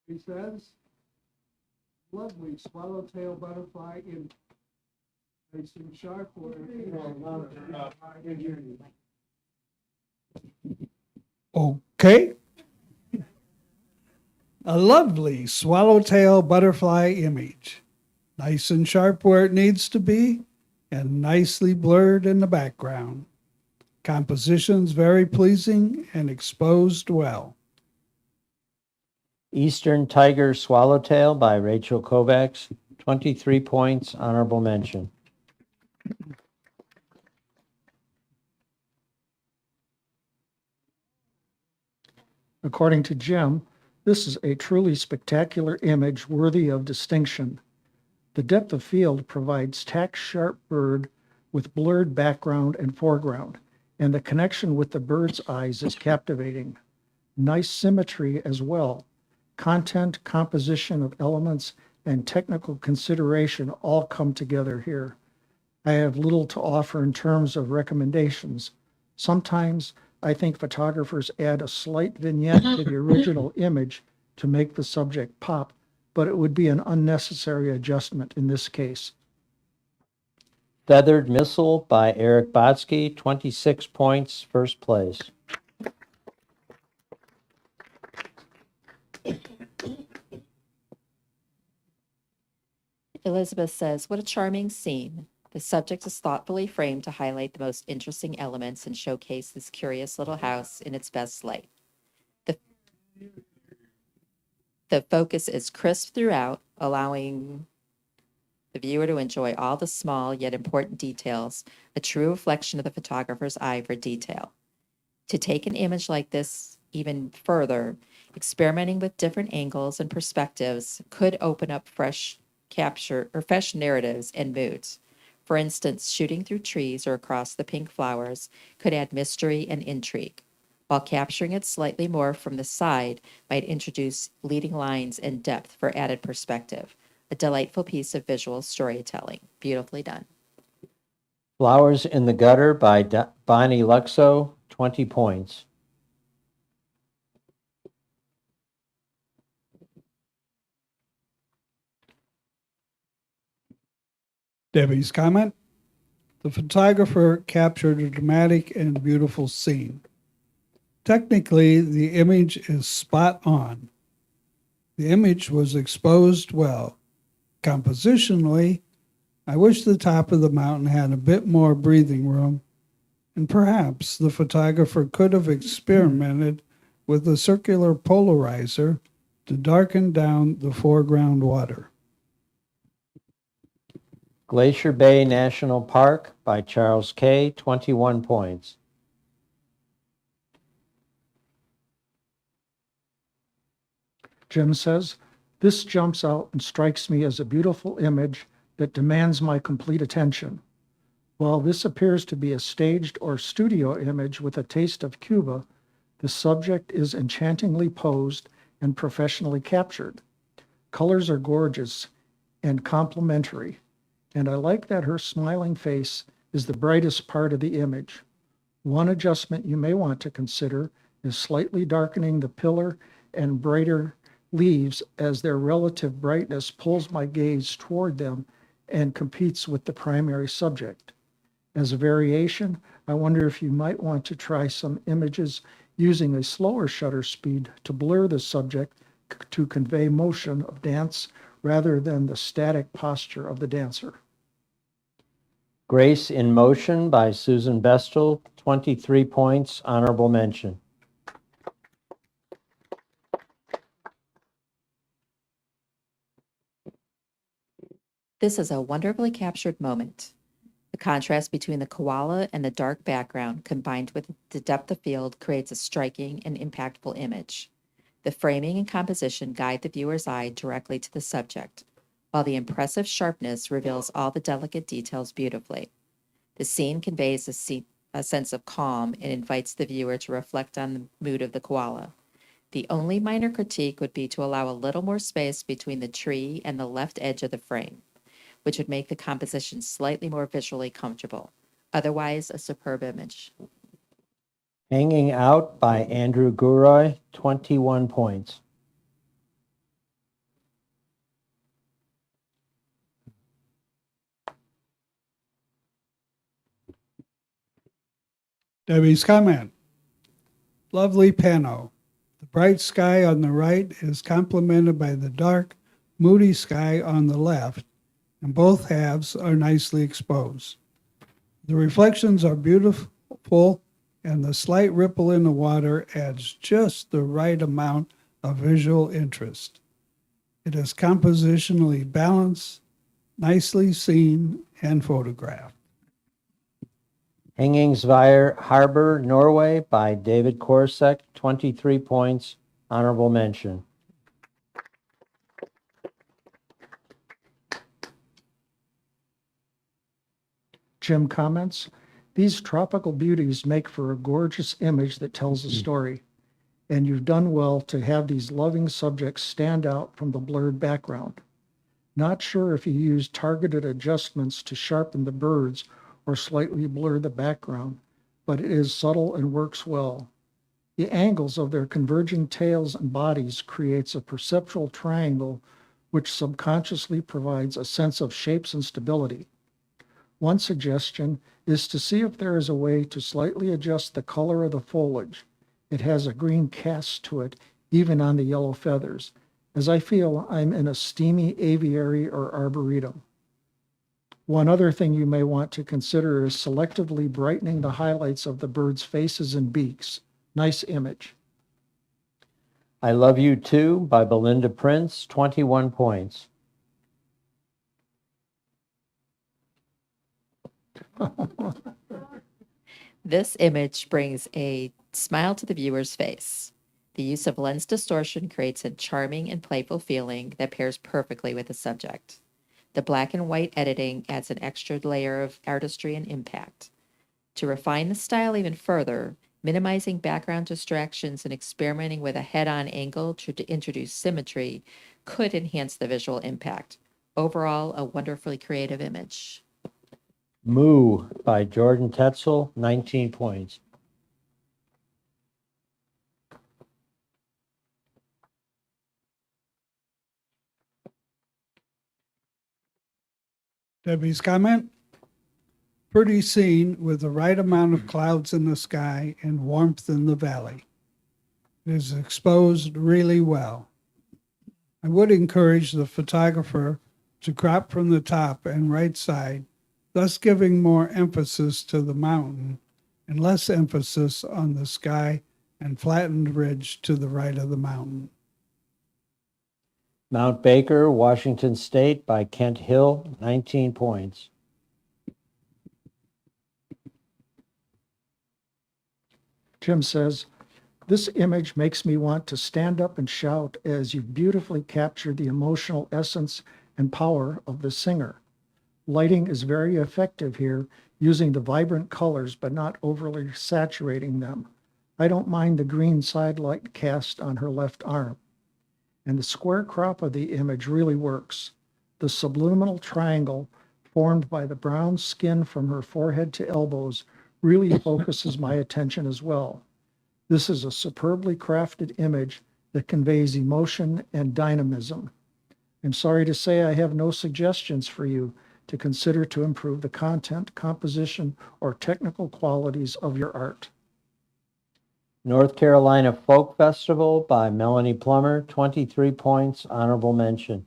He says, lovely swallowtail butterfly in nice and sharp. Okay. A lovely swallowtail butterfly image. Nice and sharp where it needs to be and nicely blurred in the background. Composition's very pleasing and exposed well. Eastern Tiger Swallowtail by Rachel Kovacs, 23 points, honorable mention. According to Jim, this is a truly spectacular image worthy of distinction. The depth of field provides tack-sharp bird with blurred background and foreground, and the connection with the bird's eyes is captivating. Nice symmetry as well. Content, composition of elements, and technical consideration all come together here. I have little to offer in terms of recommendations. Sometimes I think photographers add a slight vignette to the original image to make the subject pop, but it would be an unnecessary adjustment in this case. Feathered Missile by Eric Botsky, 26 points, first place. Elizabeth says, what a charming scene. The subject is thoughtfully framed to highlight the most interesting elements and showcase this curious little house in its best light. The focus is crisp throughout, allowing the viewer to enjoy all the small yet important details, a true reflection of the photographer's eye for detail. To take an image like this even further, experimenting with different angles and perspectives could open up fresh narratives and moods. For instance, shooting through trees or across the pink flowers could add mystery and intrigue, while capturing it slightly more from the side might introduce leading lines and depth for added perspective. A delightful piece of visual storytelling. Beautifully done. Flowers in the Gutter by Bonnie Luxo, 20 points. Debbie's comment. The photographer captured a dramatic and beautiful scene. Technically, the image is spot on. The image was exposed well. Compositionally, I wish the top of the mountain had a bit more breathing room, and perhaps the photographer could have experimented with a circular polarizer to darken down the foreground water. Glacier Bay National Park by Charles Kay, 21 points. Jim says, this jumps out and strikes me as a beautiful image that demands my complete attention. While this appears to be a staged or studio image with a taste of Cuba, the subject is enchantingly posed and professionally captured. Colors are gorgeous and complementary, and I like that her smiling face is the brightest part of the image. One adjustment you may want to consider is slightly darkening the pillar and brighter leaves as their relative brightness pulls my gaze toward them and competes with the primary subject. As a variation, I wonder if you might want to try some images using a slower shutter speed to blur the subject to convey motion of dance rather than the static posture of the dancer. Grace in Motion by Susan Bestel, 23 points, honorable mention. This is a wonderfully captured moment. The contrast between the koala and the dark background combined with the depth of field creates a striking and impactful image. The framing and composition guide the viewer's eye directly to the subject, while the impressive sharpness reveals all the delicate details beautifully. The scene conveys a sense of calm and invites the viewer to reflect on the mood of the koala. The only minor critique would be to allow a little more space between the tree and the left edge of the frame, which would make the composition slightly more visually comfortable. Otherwise, a superb image. Hanging Out by Andrew Guroy, 21 points. Debbie's comment. Lovely pano. The bright sky on the right is complemented by the dark, moody sky on the left, and both halves are nicely exposed. The reflections are beautiful, and the slight ripple in the water adds just the right amount of visual interest. It is compositionally balanced, nicely seen, and photographed. Hengingsvær Harbor, Norway by David Korsek, 23 points, honorable mention. Jim comments, these tropical beauties make for a gorgeous image that tells a story, and you've done well to have these loving subjects stand out from the blurred background. Not sure if you use targeted adjustments to sharpen the birds or slightly blur the background, but it is subtle and works well. The angles of their converging tails and bodies creates a perceptual triangle which subconsciously provides a sense of shapes and stability. One suggestion is to see if there is a way to slightly adjust the color of the foliage. It has a green cast to it, even on the yellow feathers, as I feel I'm in a steamy aviary or arboretum. One other thing you may want to consider is selectively brightening the highlights of the birds' faces and beaks. Nice image. I Love You Too by Belinda Prince, 21 points. This image brings a smile to the viewer's face. The use of lens distortion creates a charming and playful feeling that pairs perfectly with the subject. The black and white editing adds an extra layer of artistry and impact. To refine the style even further, minimizing background distractions and experimenting with a head-on angle to introduce symmetry could enhance the visual impact. Overall, a wonderfully creative image. Moo by Jordan Tetzel, 19 points. Debbie's comment. Pretty scene with the right amount of clouds in the sky and warmth in the valley. It is exposed really well. I would encourage the photographer to crop from the top and right side, thus giving more emphasis to the mountain and less emphasis on the sky and flattened ridge to the right of the mountain. Mount Baker, Washington State by Kent Hill, 19 points. Jim says, this image makes me want to stand up and shout as you beautifully captured the emotional essence and power of the singer. Lighting is very effective here, using the vibrant colors but not overly saturating them. I don't mind the green sidelight cast on her left arm. And the square crop of the image really works. The subliminal triangle formed by the brown skin from her forehead to elbows really focuses my attention as well. This is a superbly crafted image that conveys emotion and dynamism. I'm sorry to say I have no suggestions for you to consider to improve the content, composition, or technical qualities of your art. North Carolina Folk Festival by Melanie Plummer, 23 points, honorable mention.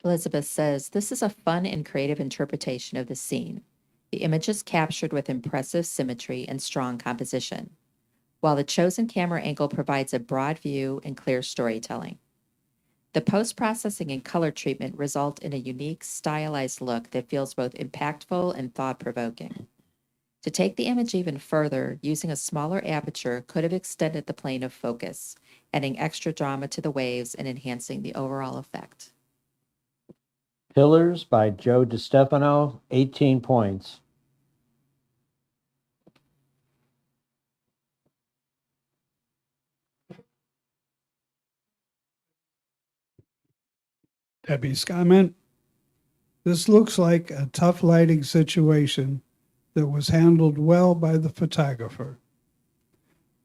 Elizabeth says, this is a fun and creative interpretation of the scene. The image is captured with impressive symmetry and strong composition. while the chosen camera angle provides a broad view and clear storytelling. The post-processing and color treatment result in a unique, stylized look that feels both impactful and thought-provoking. To take the image even further, using a smaller aperture could have extended the plane of focus, adding extra drama to the waves and enhancing the overall effect. Pillars by Joe DiStefano, 18 points. Debbie's comment. This looks like a tough lighting situation that was handled well by the photographer.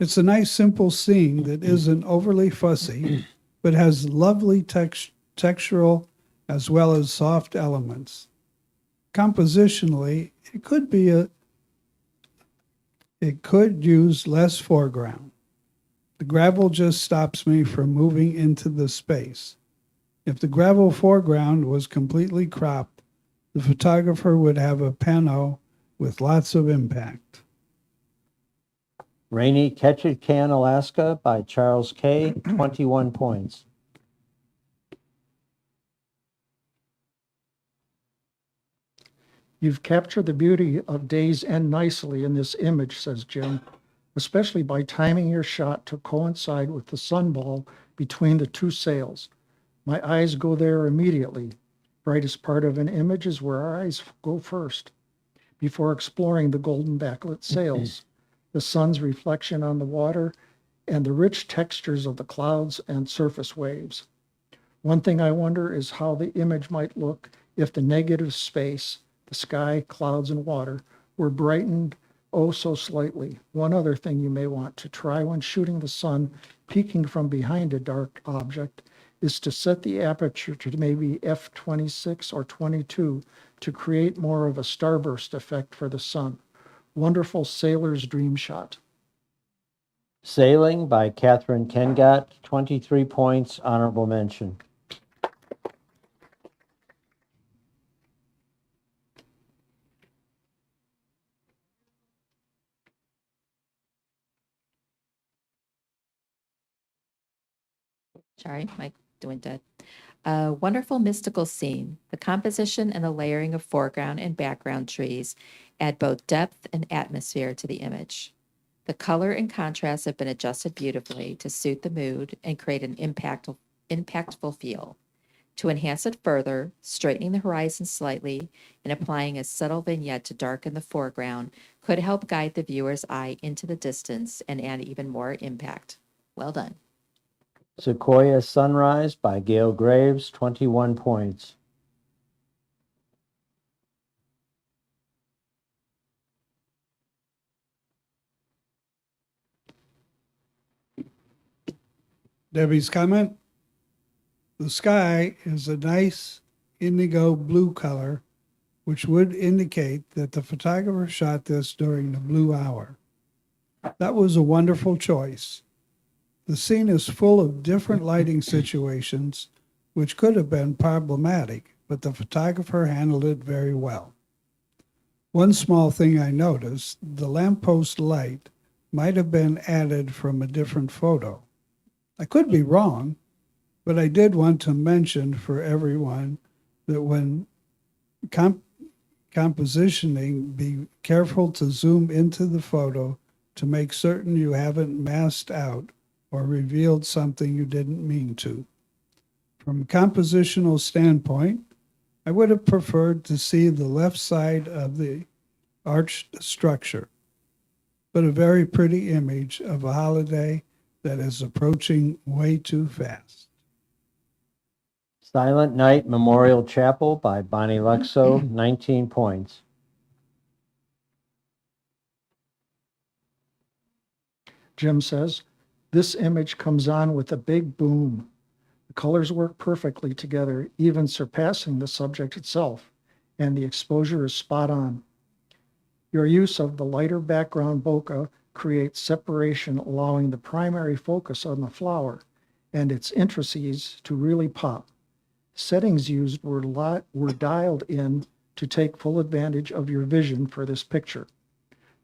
It's a nice, simple scene that isn't overly fussy, but has lovely textural as well as soft elements. Compositionally, it could use less foreground. The gravel just stops me from moving into the space. If the gravel foreground was completely cropped, the photographer would have a pano with lots of impact. Rainy Ketchikan, Alaska by Charles K., 21 points. You've captured the beauty of day's end nicely in this image, says Jim, especially by timing your shot to coincide with the sunball between the two sails. My eyes go there immediately. Brightest part of an image is where our eyes go first, before exploring the golden backlit sails, the sun's reflection on the water, and the rich textures of the clouds and surface waves. One thing I wonder is how the image might look if the negative space, the sky, clouds, and water, were brightened oh so slightly. One other thing you may want to try when shooting the sun peeking from behind a dark object is to set the aperture to maybe f/26 or 22 to create more of a starburst effect for the sun. Wonderful sailor's dream shot. Sailing by Catherine Kengat, 23 points, honorable mention. Sorry, Mike doing dead. A wonderful mystical scene. The composition and the layering of foreground and background trees add both depth and atmosphere to the image. The color and contrast have been adjusted beautifully to suit the mood and create an impactful feel. To enhance it further, straightening the horizon slightly and applying a subtle vignette to darken the foreground could help guide the viewer's eye into the distance and add even more impact. Well done. Sequoia Sunrise by Gail Graves, 21 points. Debbie's comment. The sky is a nice indigo blue color, which would indicate that the photographer shot this during the blue hour. That was a wonderful choice. The scene is full of different lighting situations, which could have been problematic, but the photographer handled it very well. One small thing I noticed, the lamppost light might have been added from a different photo. I could be wrong, but I did want to mention for everyone that when compositioning, be careful to zoom into the photo to make certain you haven't masked out or revealed something you didn't mean to. From a compositional standpoint, I would have preferred to see the left side of the arched structure, but a very pretty image of a holiday that is approaching way too fast. Silent Night Memorial Chapel by Bonnie Luxo, 19 points. Jim says, this image comes on with a big boom. The colors work perfectly together, even surpassing the subject itself, and the exposure is spot on. Your use of the lighter background bokeh creates separation, allowing the primary focus on the flower and its intricacies to really pop. Settings used were dialed in to take full advantage of your vision for this picture.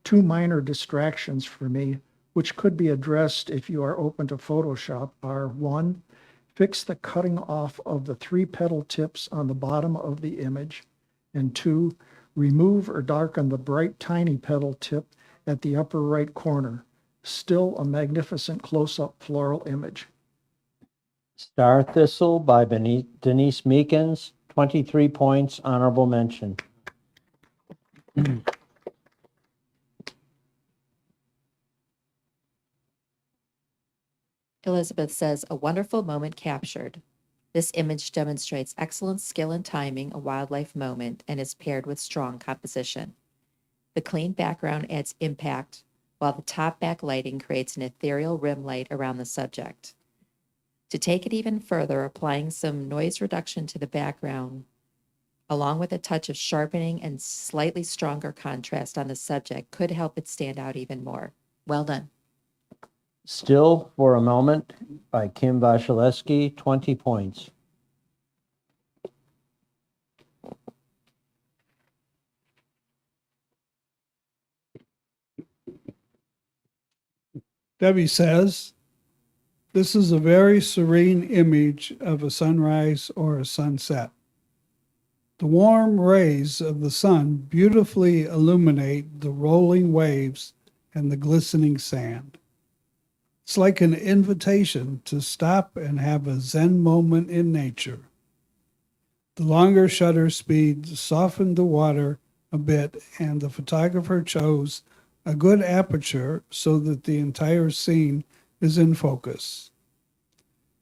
Two minor distractions for me which could be addressed if you are open to Photoshop, are: one, fix the cutting off of the 3 petal tips on the bottom of the image, and two, remove or darken the bright tiny petal tip at the upper right corner. Still a magnificent close-up floral image. Star Thistle by Denise Meekins, 23 points, honorable mention. Elizabeth says, a wonderful moment captured. This image demonstrates excellent skill and timing, a wildlife moment, and is paired with strong composition. The clean background adds impact, while the top backlighting creates an ethereal rim light around the subject. To take it even further, applying some noise reduction to the background, along with a touch of sharpening and slightly stronger contrast on the subject, could help it stand out even more. Well done. Still for a Moment by Kim Waszylewski, 20 points. Debbie says, this is a very serene image of a sunrise or a sunset. The warm rays of the sun beautifully illuminate the rolling waves and the glistening sand. It's like an invitation to stop and have a Zen moment in nature. The longer shutter speed softened the water a bit, and the photographer chose a good aperture so that the entire scene is in focus.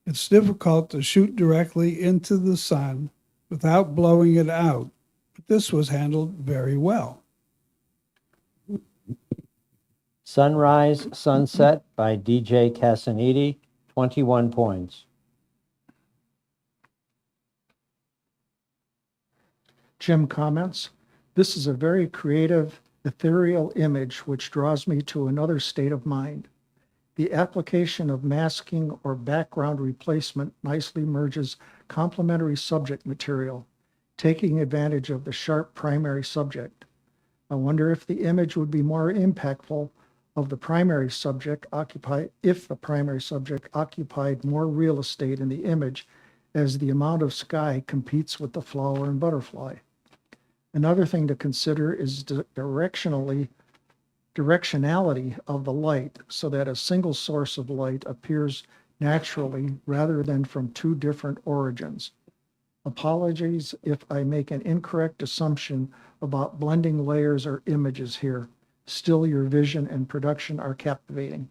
It's difficult to shoot directly into the sun without blowing it out, but this was handled very well. Sunrise, Sunset by DJ Casanidi, 21 points. Jim comments, this is a very creative, ethereal image which draws me to another state of mind. The application of masking or background replacement nicely merges complementary subject material, taking advantage of the sharp primary subject. I wonder if the image would be more impactful if the primary subject occupied more real estate in the image, as the amount of sky competes with the flower and butterfly. Another thing to consider is directionality of the light, so that a single source of light appears naturally rather than from two different origins. Apologies if I make an incorrect assumption about blending layers or images here. Still, your vision and production are captivating.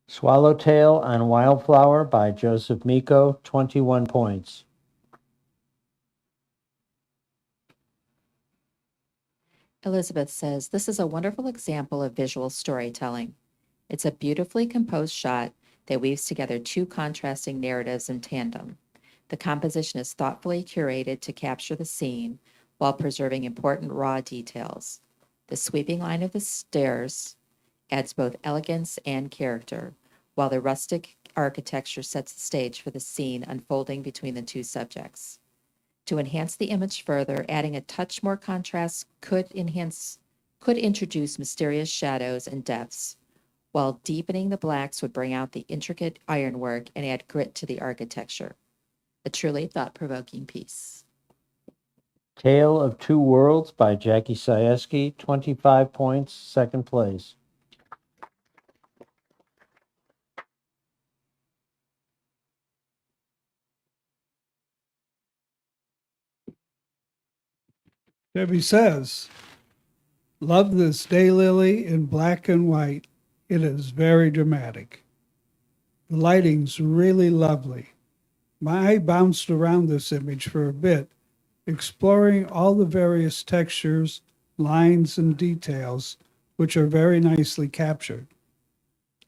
Swallowtail on Wildflower by Joseph Miko, 21 points. Elizabeth says, this is a wonderful example of visual storytelling. It's a beautifully composed shot that weaves together two contrasting narratives in tandem. The composition is thoughtfully curated to capture the scene while preserving important raw details. The sweeping line of the stairs adds both elegance and character, while the rustic architecture sets the stage for the scene unfolding between the two subjects. To enhance the image further, adding a touch more contrast could introduce mysterious shadows and depths, while deepening the blacks would bring out the intricate ironwork and add grit to the architecture. A truly thought-provoking piece. Tale of Two Worlds by Jackie Sieski, 25 points, second place. Debbie says, love this daylily in black and white. It is very dramatic. The lighting's really lovely. My eye bounced around this image for a bit, exploring all the various textures, lines, and details, which are very nicely captured.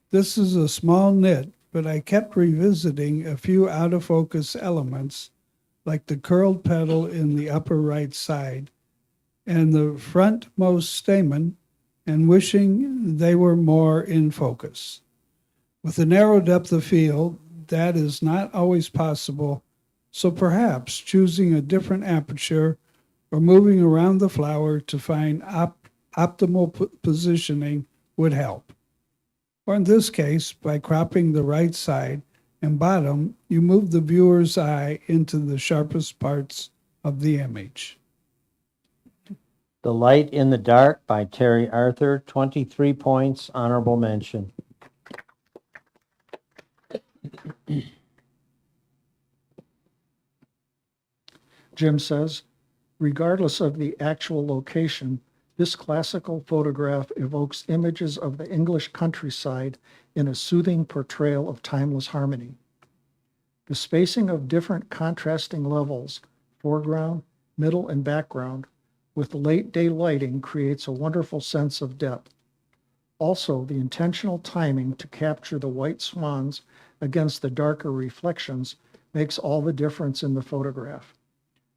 This is a small nit, but I kept revisiting a few out-of-focus elements, like the curled petal in the upper right side, and the frontmost stamen, and wishing they were more in focus. With a narrow depth of field, that is not always possible, so perhaps choosing a different aperture or moving around the flower to find optimal positioning would help. Or in this case, by cropping the right side and bottom, you move the viewer's eye into the sharpest parts of the image. The Light in the Dark by Terry Arthur, 23 points, honorable mention. Jim says, regardless of the actual location, this classical photograph evokes images of the English countryside in a soothing portrayal of timeless harmony. The spacing of different contrasting levels, foreground, middle, and background, with late day lighting creates a wonderful sense of depth. Also, the intentional timing to capture the white swans against the darker reflections makes all the difference in the photograph.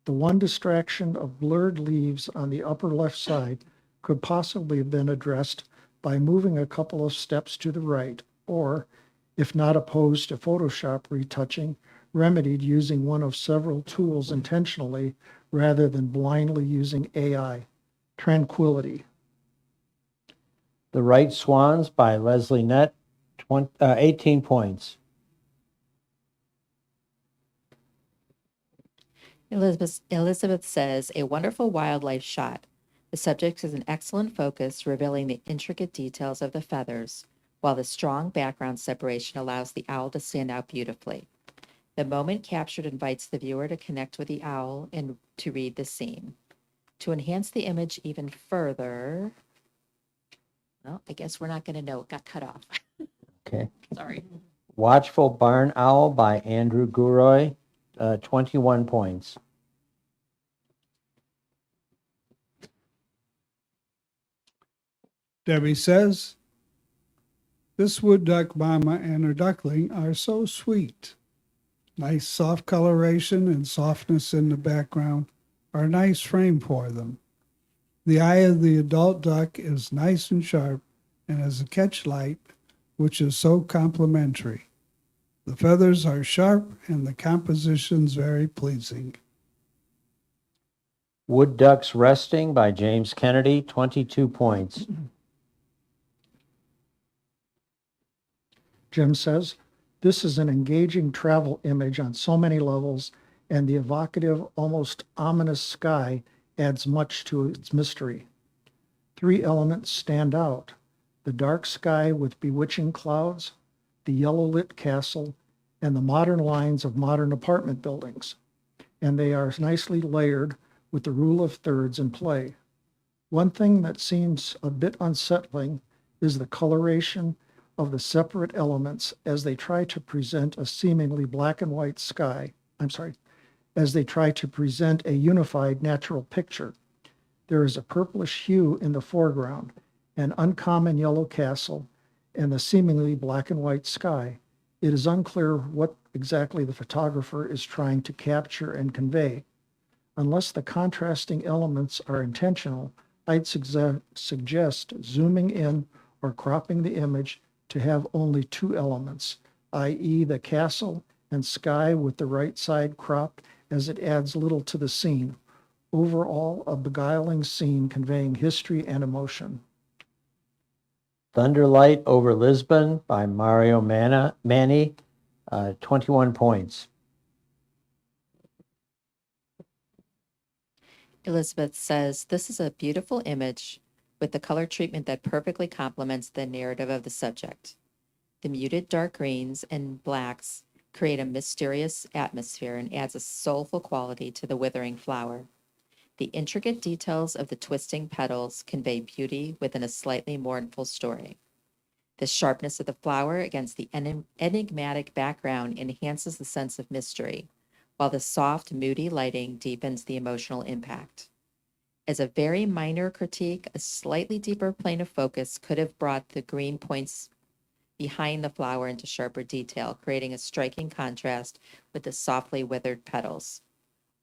The one distraction of blurred leaves on the upper left side could possibly have been addressed by moving a couple of steps to the right, or, if not opposed to Photoshop retouching, remedied using one of several tools intentionally rather than blindly using AI. Tranquility. The Right Swans by Leslie Nett, 18 points. Elizabeth says, a wonderful wildlife shot. The subject is an excellent focus, revealing the intricate details of the feathers, while the strong background separation allows the owl to stand out beautifully. The moment captured invites the viewer to connect with the owl and to read the scene. To enhance the image even further, well, I guess we're not going to know. It got cut off. Okay. Sorry. Watchful Barn Owl by Andrew Guroy, 21 points. Debbie says, this wood duck mama and her duckling are so sweet. Nice soft coloration and softness in the background are a nice frame for them. The eye of the adult duck is nice and sharp and has a catch light, which is so complimentary. The feathers are sharp and the composition's very pleasing. Wood Ducks Resting by James Kennedy, 22 points. Jim says, this is an engaging travel image on so many levels, and the evocative, almost ominous sky adds much to its mystery. 3 elements stand out: the dark sky with bewitching clouds, the yellow-lit castle, and the modern lines of modern apartment buildings. And they are nicely layered with the rule of thirds in play. One thing that seems a bit unsettling is the coloration of the separate elements as they try to present a seemingly black and white sky. As they try to present a unified natural picture. There is a purplish hue in the foreground, an uncommon yellow castle, and the seemingly black and white sky. It is unclear what exactly the photographer is trying to capture and convey. Unless the contrasting elements are intentional, I'd suggest zooming in or cropping the image to have only 2 elements, i.e. the castle and sky with the right side cropped, as it adds little to the scene. Overall, a beguiling scene conveying history and emotion. Thunderlight over Lisbon by Mario Manni, 21 points. Elizabeth says, this is a beautiful image with the color treatment that perfectly complements the narrative of the subject. The muted dark greens and blacks create a mysterious atmosphere and adds a soulful quality to the withering flower. The intricate details of the twisting petals convey beauty within a slightly mournful story. The sharpness of the flower against the enigmatic background enhances the sense of mystery, while the soft, moody lighting deepens the emotional impact. As a very minor critique, a slightly deeper plane of focus could have brought the green points behind the flower into sharper detail, creating a striking contrast with the softly withered petals.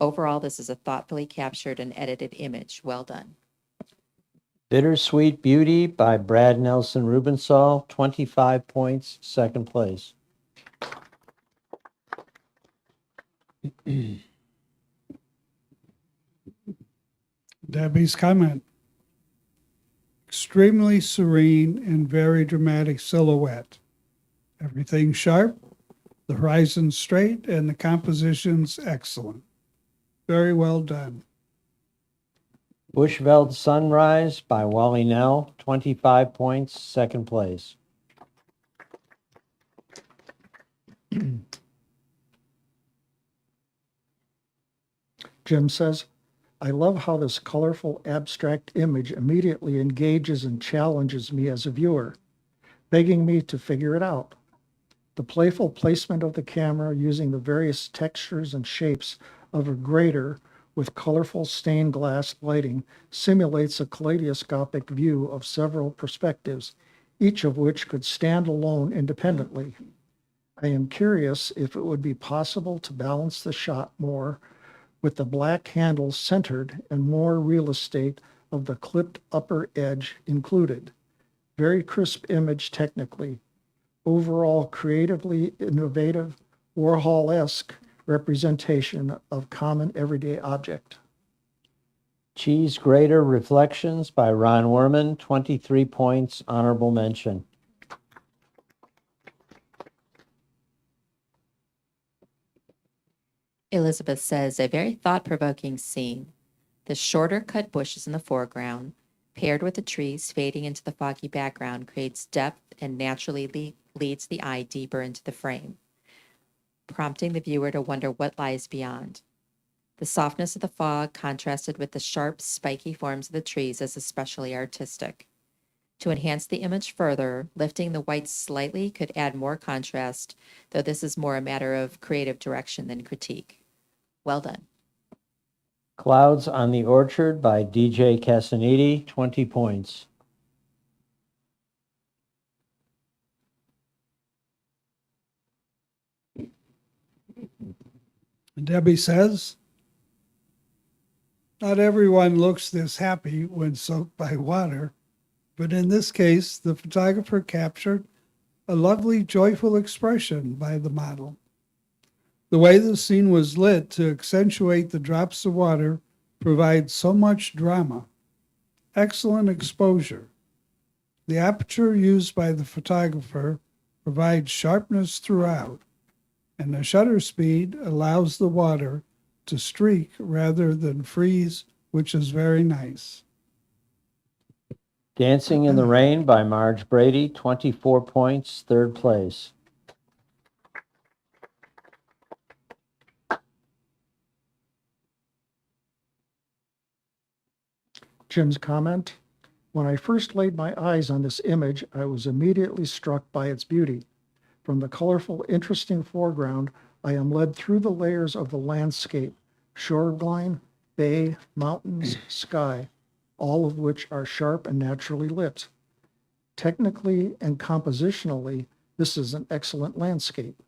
Overall, this is a thoughtfully captured and edited image. Well done. Bittersweet Beauty by Brad Nelson Rubensall, 25 points, second place. Debbie's comment. extremely serene and very dramatic silhouette. Everything sharp, the horizon straight, and the composition's excellent. Very well done. Bushveld Sunrise by Wally Nell, 25 points, second place. Jim says, I love how this colorful abstract image immediately engages and challenges me as a viewer, begging me to figure it out. The playful placement of the camera using the various textures and shapes of a grater with colorful stained glass lighting simulates a kaleidoscopic view of several perspectives, each of which could stand alone independently. I am curious if it would be possible to balance the shot more with the black handle centered and more real estate of the clipped upper edge included. Very crisp image technically. Overall creatively innovative, Warhol-esque representation of common everyday object. Cheese Grater Reflections by Ron Werman, 23 points, honorable mention. Elizabeth says, a very thought-provoking scene. The shorter cut bushes in the foreground, paired with the trees fading into the foggy background, creates depth and naturally leads the eye deeper into the frame, prompting the viewer to wonder what lies beyond. The softness of the fog contrasted with the sharp, spiky forms of the trees is especially artistic. To enhance the image further, lifting the white slightly could add more contrast, though this is more a matter of creative direction than critique. Well done. Clouds on the Orchard by DJ Casanidi, 20 points. Debbie says, not everyone looks this happy when soaked by water, but in this case, the photographer captured a lovely, joyful expression by the model. The way the scene was lit to accentuate the drops of water provides so much drama. Excellent exposure. The aperture used by the photographer provides sharpness throughout, and the shutter speed allows the water to streak rather than freeze, which is very nice. Dancing in the Rain by Marge Brady, 24 points, third place. Jim's comment, when I first laid my eyes on this image, I was immediately struck by its beauty. From the colorful, interesting foreground, I am led through the layers of the landscape, shoreline, bay, mountains, sky, all of which are sharp and naturally lit. Technically and compositionally, this is an excellent landscape.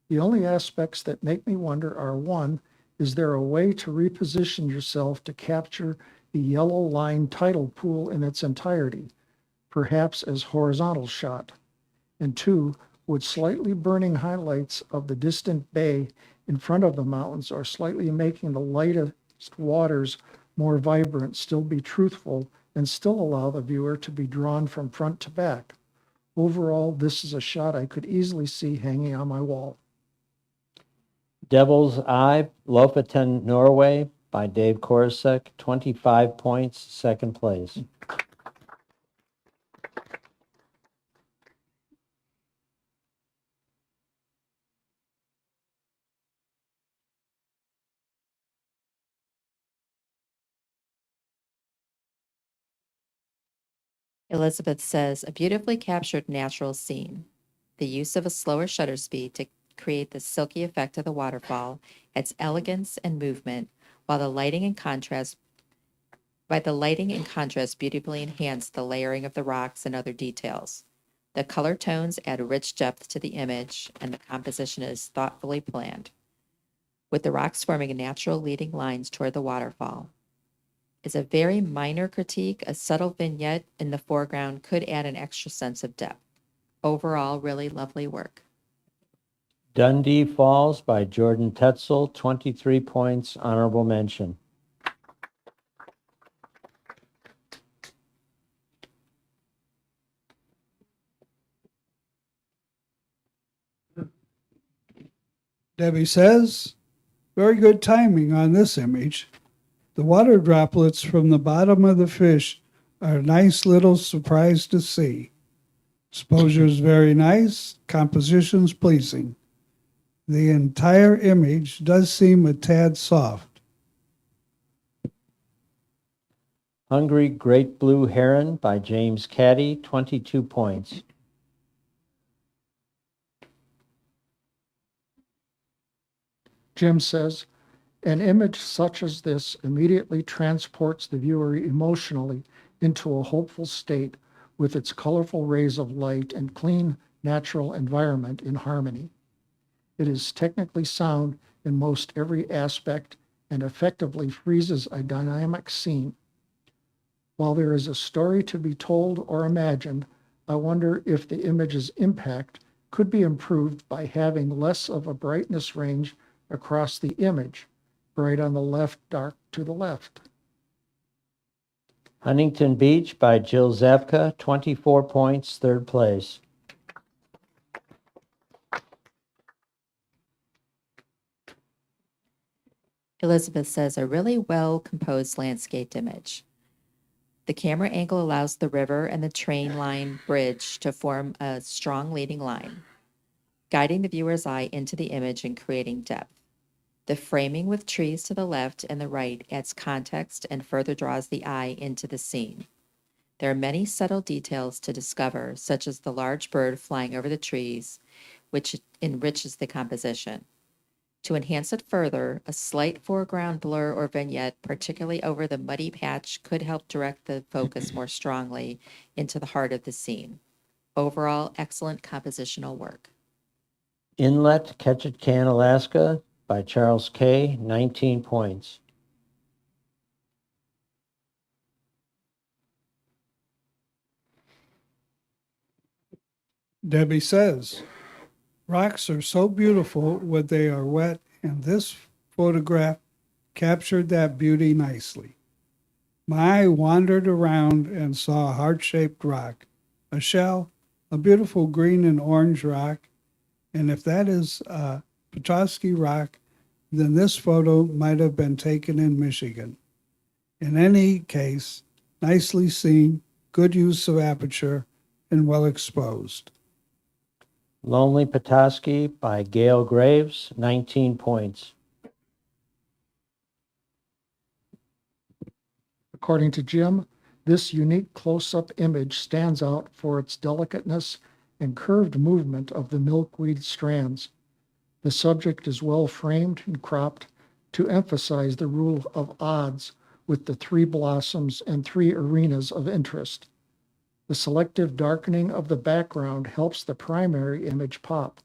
The only aspects that make me wonder are, one, is there a way to reposition yourself to capture the yellow line tidal pool in its entirety, perhaps as horizontal shot? And two, would slightly burning highlights of the distant bay in front of the mountains or slightly making the lightest waters more vibrant still be truthful and still allow the viewer to be drawn from front to back? Overall, this is a shot I could easily see hanging on my wall. Devil's Eye, Lofoten, Norway by Dave Korosek, 25 points, second place. Elizabeth says, a beautifully captured natural scene. The use of a slower shutter speed to create the silky effect of the waterfall adds elegance and movement, while the lighting and contrast beautifully enhance the layering of the rocks and other details. The color tones add rich depth to the image, and the composition is thoughtfully planned, with the rocks forming natural leading lines toward the waterfall. Is a very minor critique, a subtle vignette in the foreground could add an extra sense of depth. Overall, really lovely work. Dundee Falls by Jordan Tetzel, 23 points, honorable mention. Debbie says, very good timing on this image. The water droplets from the bottom of the fish are a nice little surprise to see. Exposure is very nice, composition's pleasing. The entire image does seem a tad soft. Hungry Great Blue Heron by James Caddy, 22 points. Jim says, an image such as this immediately transports the viewer emotionally into a hopeful state with its colorful rays of light and clean, natural environment in harmony. It is technically sound in most every aspect and effectively freezes a dynamic scene. While there is a story to be told or imagined, I wonder if the image's impact could be improved by having less of a brightness range across the image, bright on the left, dark to the left. Huntington Beach by Jill Zabka, 24 points, third place. Elizabeth says, a really well-composed landscaped image. The camera angle allows the river and the train line bridge to form a strong leading line, guiding the viewer's eye into the image and creating depth. The framing with trees to the left and the right adds context and further draws the eye into the scene. There are many subtle details to discover, such as the large bird flying over the trees, which enriches the composition. To enhance it further, a slight foreground blur or vignette, particularly over the muddy patch, could help direct the focus more strongly into the heart of the scene. Overall, excellent compositional work. Inlet, Ketchikan, Alaska by Charles K., 19 points. Debbie says, rocks are so beautiful when they are wet, and this photograph captured that beauty nicely. My eye wandered around and saw a heart-shaped rock, a shell, a beautiful green and orange rock, and if that is a Petoskey rock, then this photo might have been taken in Michigan. In any case, nicely seen, good use of aperture, and well exposed. Lonely Petoskey by Gail Graves, 19 points. According to Jim, this unique close-up image stands out for its delicateness and curved movement of the milkweed strands. The subject is well framed and cropped to emphasize the rule of odds with the three blossoms and three arenas of interest. The selective darkening of the background helps the primary image pop.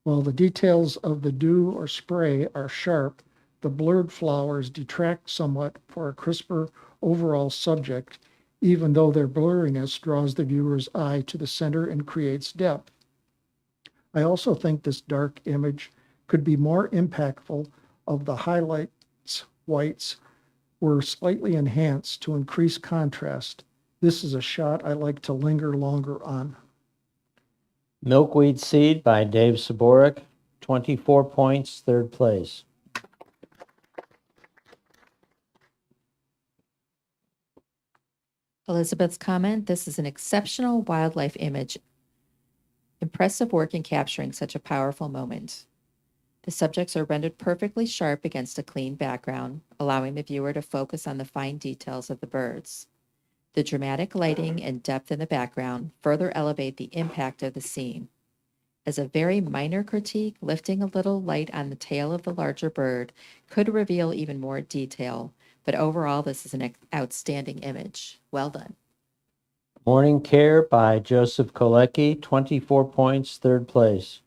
While the details of the dew or spray are sharp, the blurred flowers detract somewhat for a crisper overall subject, even though their blurriness draws the viewer's eye to the center and creates depth. I also think this dark image could be more impactful if the highlights whites were slightly enhanced to increase contrast. This is a shot I like to linger longer on. Milkweed Seed by Dave Saborik, 24 points, third place. Elizabeth's comment, this is an exceptional wildlife image. Impressive work in capturing such a powerful moment. The subjects are rendered perfectly sharp against a clean background, allowing the viewer to focus on the fine details of the birds. The dramatic lighting and depth in the background further elevate the impact of the scene. As a very minor critique, lifting a little light on the tail of the larger bird could reveal even more detail, but overall this is an outstanding image. Well done. Morning Care by Joseph Kolecki, 24 points, third place.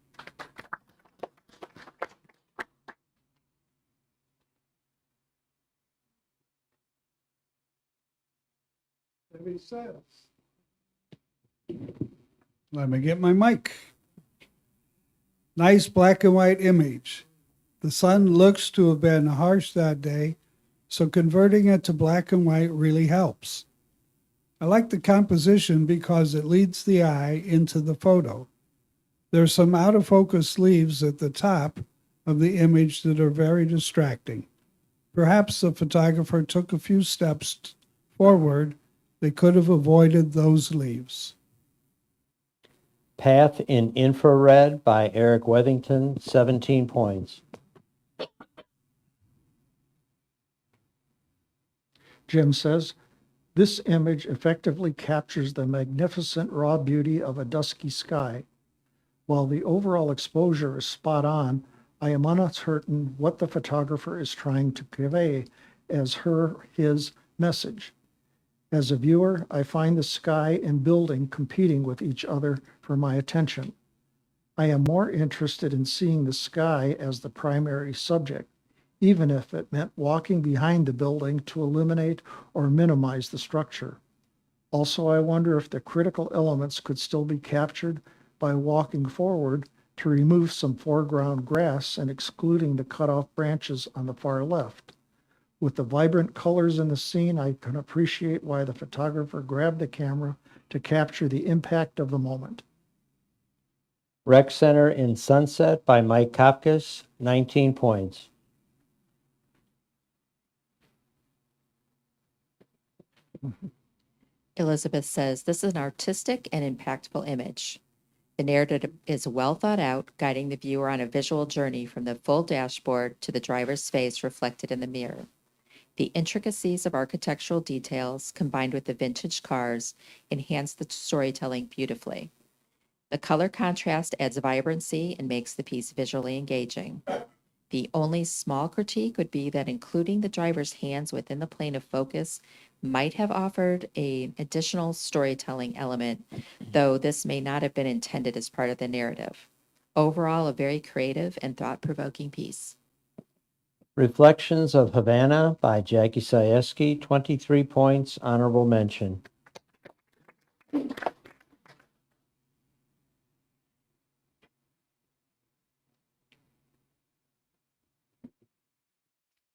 Debbie says. Let me get my mic. Nice black and white image. The sun looks to have been harsh that day, so converting it to black and white really helps. I like the composition because it leads the eye into the photo. There's some out of focus leaves at the top, of the image that are very distracting. Perhaps the photographer took a few steps forward. They could have avoided those leaves. Path in Infrared by Eric Wethington, 17 points. Jim says, this image effectively captures the magnificent raw beauty of a dusky sky. While the overall exposure is spot on, I am uncertain what the photographer is trying to convey as his message. As a viewer, I find the sky and building competing with each other for my attention. I am more interested in seeing the sky as the primary subject, even if it meant walking behind the building to eliminate or minimize the structure. Also, I wonder if the critical elements could still be captured by walking forward to remove some foreground grass and excluding the cut-off branches on the far left. With the vibrant colors in the scene, I can appreciate why the photographer grabbed the camera to capture the impact of the moment. Rec Center in Sunset by Mike Kopkis, 19 points. Elizabeth says, this is an artistic and impactful image. The narrative is well thought out, guiding the viewer on a visual journey from the full dashboard to the driver's face reflected in the mirror. The intricacies of architectural details combined with the vintage cars enhance the storytelling beautifully. The color contrast adds vibrancy and makes the piece visually engaging. The only small critique would be that including the driver's hands within the plane of focus might have offered an additional storytelling element, though this may not have been intended as part of the narrative. Overall, a very creative and thought-provoking piece. Reflections of Havana by Jackie Sajewski, 23 points, honorable mention.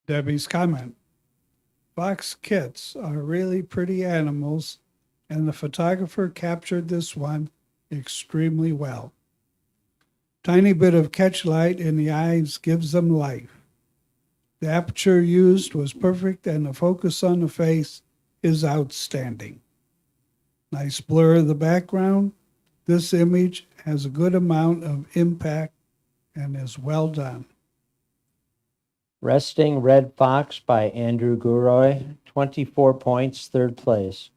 Debbie's comment. Fox kits are really pretty animals, and the photographer captured this one extremely well. Tiny bit of catchlight in the eyes gives them life. The aperture used was perfect, and the focus on the face is outstanding. Nice blur of the background. This image has a good amount of impact and is well done. Resting Red Fox by Andrew Guroy, 24 points, third place.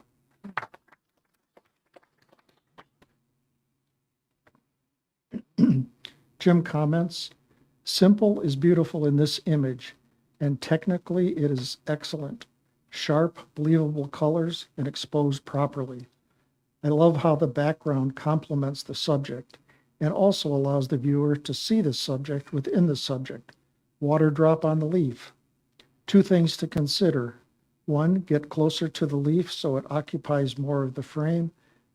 Jim comments, simple is beautiful in this image, and technically it is excellent. Sharp, believable colors and exposed properly. I love how the background complements the subject and also allows the viewer to see the subject within the subject. Water drop on the leaf. Two things to consider. One, get closer to the leaf so it occupies more of the frame.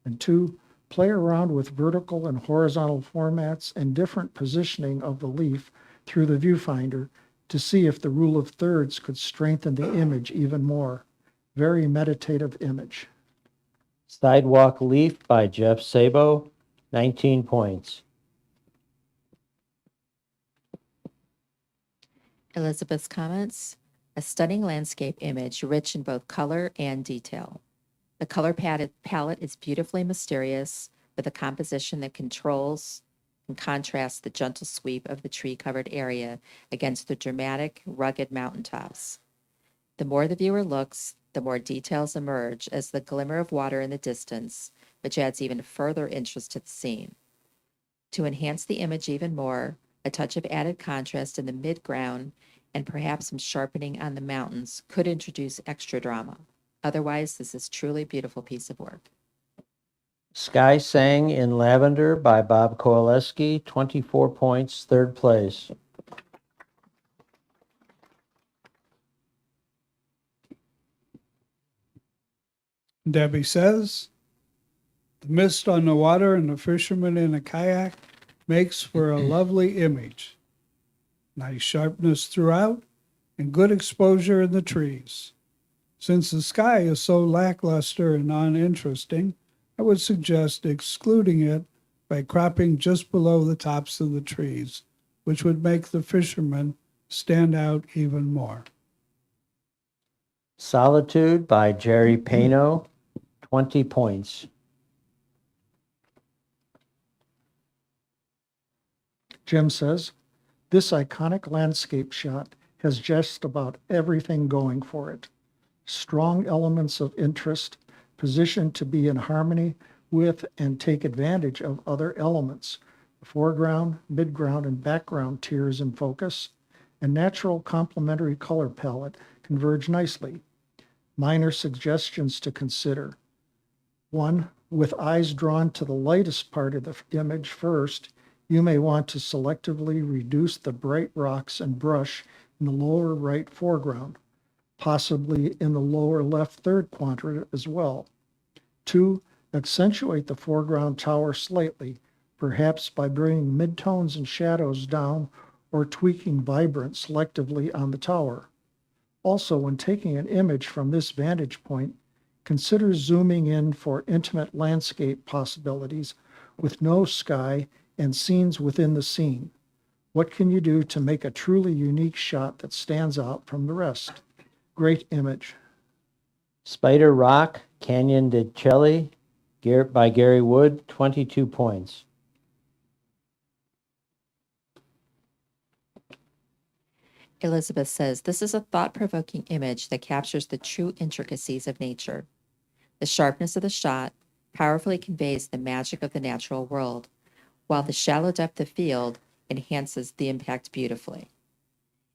And two, play around with vertical and horizontal formats and different positioning of the leaf through the viewfinder to see if the rule of thirds could strengthen the image even more. Very meditative image. Sidewalk Leaf by Jeff Sabo, 19 points. Elizabeth's comments, a stunning landscape image rich in both color and detail. The color palette is beautifully mysterious with a composition that controls and contrasts the gentle sweep of the tree-covered area against the dramatic, rugged mountaintops. The more the viewer looks, the more details emerge as the glimmer of water in the distance, which adds even further interest to the scene. To enhance the image even more, a touch of added contrast in the midground and perhaps some sharpening on the mountains could introduce extra drama. Otherwise, this is truly a beautiful piece of work. Sky Sang in Lavender by Bob Kowaleski, 24 points, third place. Debbie says, the mist on the water and the fisherman in a kayak makes for a lovely image. Nice sharpness throughout and good exposure in the trees. Since the sky is so lackluster and uninteresting, I would suggest excluding it by cropping just below the tops of the trees which would make the fishermen stand out even more. Solitude by Jerry Pano, 20 points. Jim says, this iconic landscape shot has just about everything going for it. Strong elements of interest, positioned to be in harmony with and take advantage of other elements. The foreground, midground, and background tiers in focus, and natural complementary color palette converge nicely. Minor suggestions to consider. 1. With eyes drawn to the lightest part of the image first, you may want to selectively reduce the bright rocks and brush in the lower right foreground, possibly in the lower left third quadrant as well. 2. Accentuate the foreground tower slightly, perhaps by bringing midtones and shadows down or tweaking vibrance selectively on the tower. Also, when taking an image from this vantage point, consider zooming in for intimate landscape possibilities with no sky and scenes within the scene. What can you do to make a truly unique shot that stands out from the rest? Great image. Spider Rock, Canyon de Chelly, by Gary Wood, 22 points. Elizabeth says, this is a thought-provoking image that captures the true intricacies of nature. The sharpness of the shot powerfully conveys the magic of the natural world, while the shallow depth of field enhances the impact beautifully.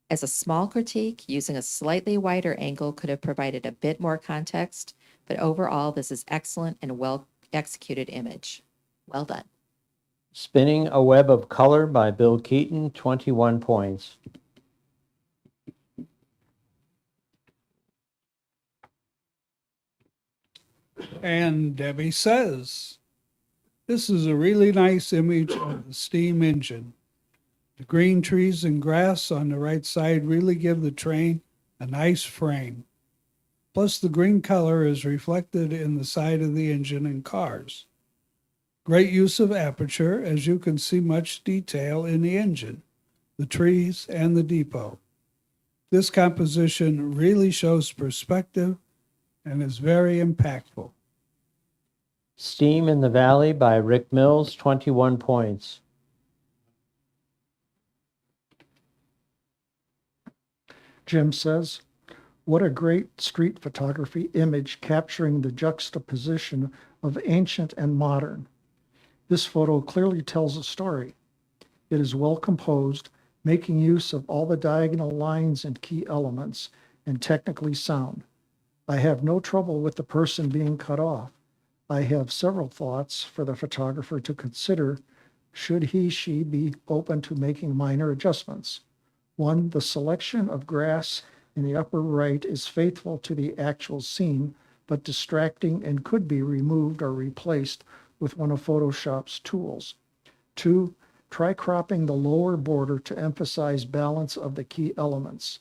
As a small critique, using a slightly wider angle could have provided a bit more context, but overall, this is excellent and well-executed image. Well done. Spinning a Web of Color by Bill Keaton, 21 points. And Debbie says, this is a really nice image of the steam engine. The green trees and grass on the right side really give the train a nice frame. Plus, the green color is reflected in the side of the engine and cars. Great use of aperture, as you can see much detail in the engine, the trees, and the depot. This composition really shows perspective and is very impactful. Steam in the Valley by Rick Mills, 21 points. Jim says, what a great street photography image capturing the juxtaposition of ancient and modern. This photo clearly tells a story. It is well composed, making use of all the diagonal lines and key elements, and technically sound. I have no trouble with the person being cut off. I have several thoughts for the photographer to consider should she be open to making minor adjustments. 1, the selection of grass in the upper right is faithful to the actual scene, but distracting and could be removed or replaced with one of Photoshop's tools. 2, try cropping the lower border to emphasize balance of the key elements.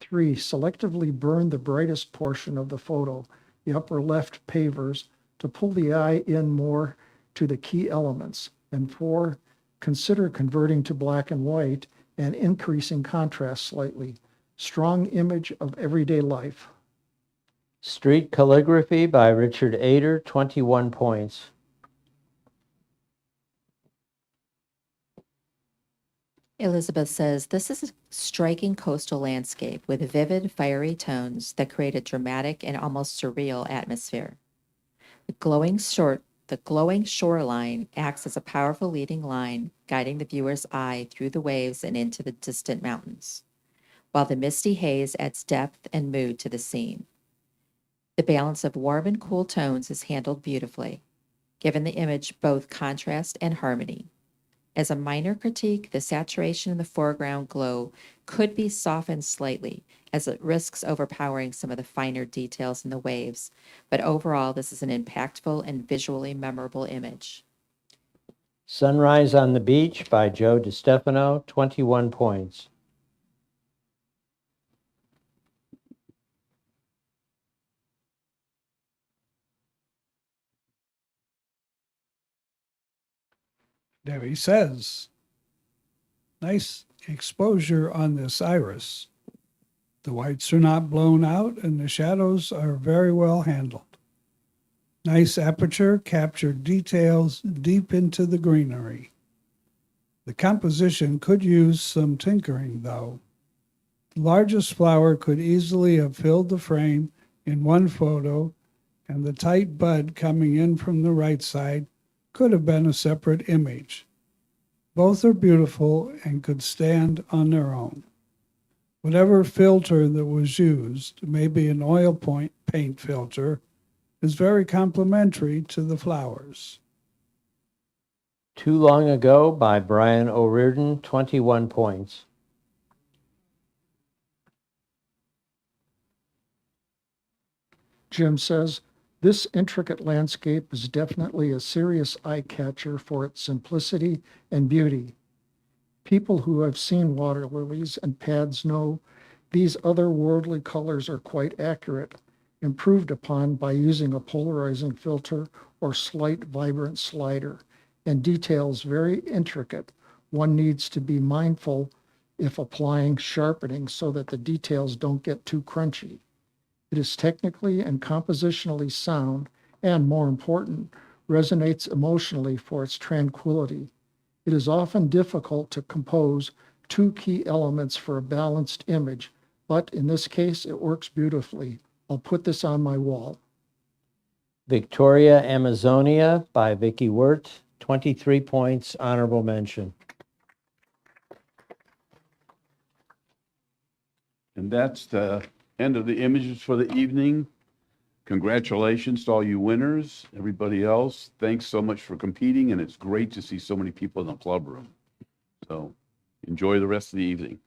3, selectively burn the brightest portion of the photo, the upper left pavers, to pull the eye in more to the key elements. And 4, consider converting to black and white and increasing contrast slightly. Strong image of everyday life. Street Calligraphy by Richard Ader, 21 points. Elizabeth says, this is a striking coastal landscape with vivid, fiery tones that create a dramatic and almost surreal atmosphere. The glowing shoreline acts as a powerful leading line, guiding the viewer's eye through the waves and into the distant mountains, while the misty haze adds depth and mood to the scene. The balance of warm and cool tones is handled beautifully, giving the image both contrast and harmony. As a minor critique, the saturation in the foreground glow could be softened slightly, as it risks overpowering some of the finer details in the waves, but overall this is an impactful and visually memorable image. Sunrise on the Beach by Joe DiStefano, 21 points. Debbie says, Nice exposure on this iris. The whites are not blown out and the shadows are very well handled. Nice aperture captured details deep into the greenery. The composition could use some tinkering though. The largest flower could easily have filled the frame in one photo, and the tight bud coming in from the right side could have been a separate image. Both are beautiful and could stand on their own. Whatever filter that was used, maybe an oil paint filter, is very complementary to the flowers. Too Long Ago by Brian O'Riordan, 21 points. Jim says, this intricate landscape is definitely a serious eye catcher for its simplicity and beauty. People who have seen water lilies and pads know these otherworldly colors are quite accurate, improved upon by using a polarizing filter or slight vibrant slider, and details very intricate. One needs to be mindful if applying sharpening so that the details don't get too crunchy. It is technically and compositionally sound, and more important, resonates emotionally for its tranquility. It is often difficult to compose two key elements for a balanced image, but in this case, it works beautifully. I'll put this on my wall. Victoria Amazonia by Vicky Wirt, 23 points, honorable mention. And that's the end of the images for the evening. Congratulations to all you winners. Everybody else, thanks so much for competing, and it's great to see so many people in the club room. So enjoy the rest of the evening.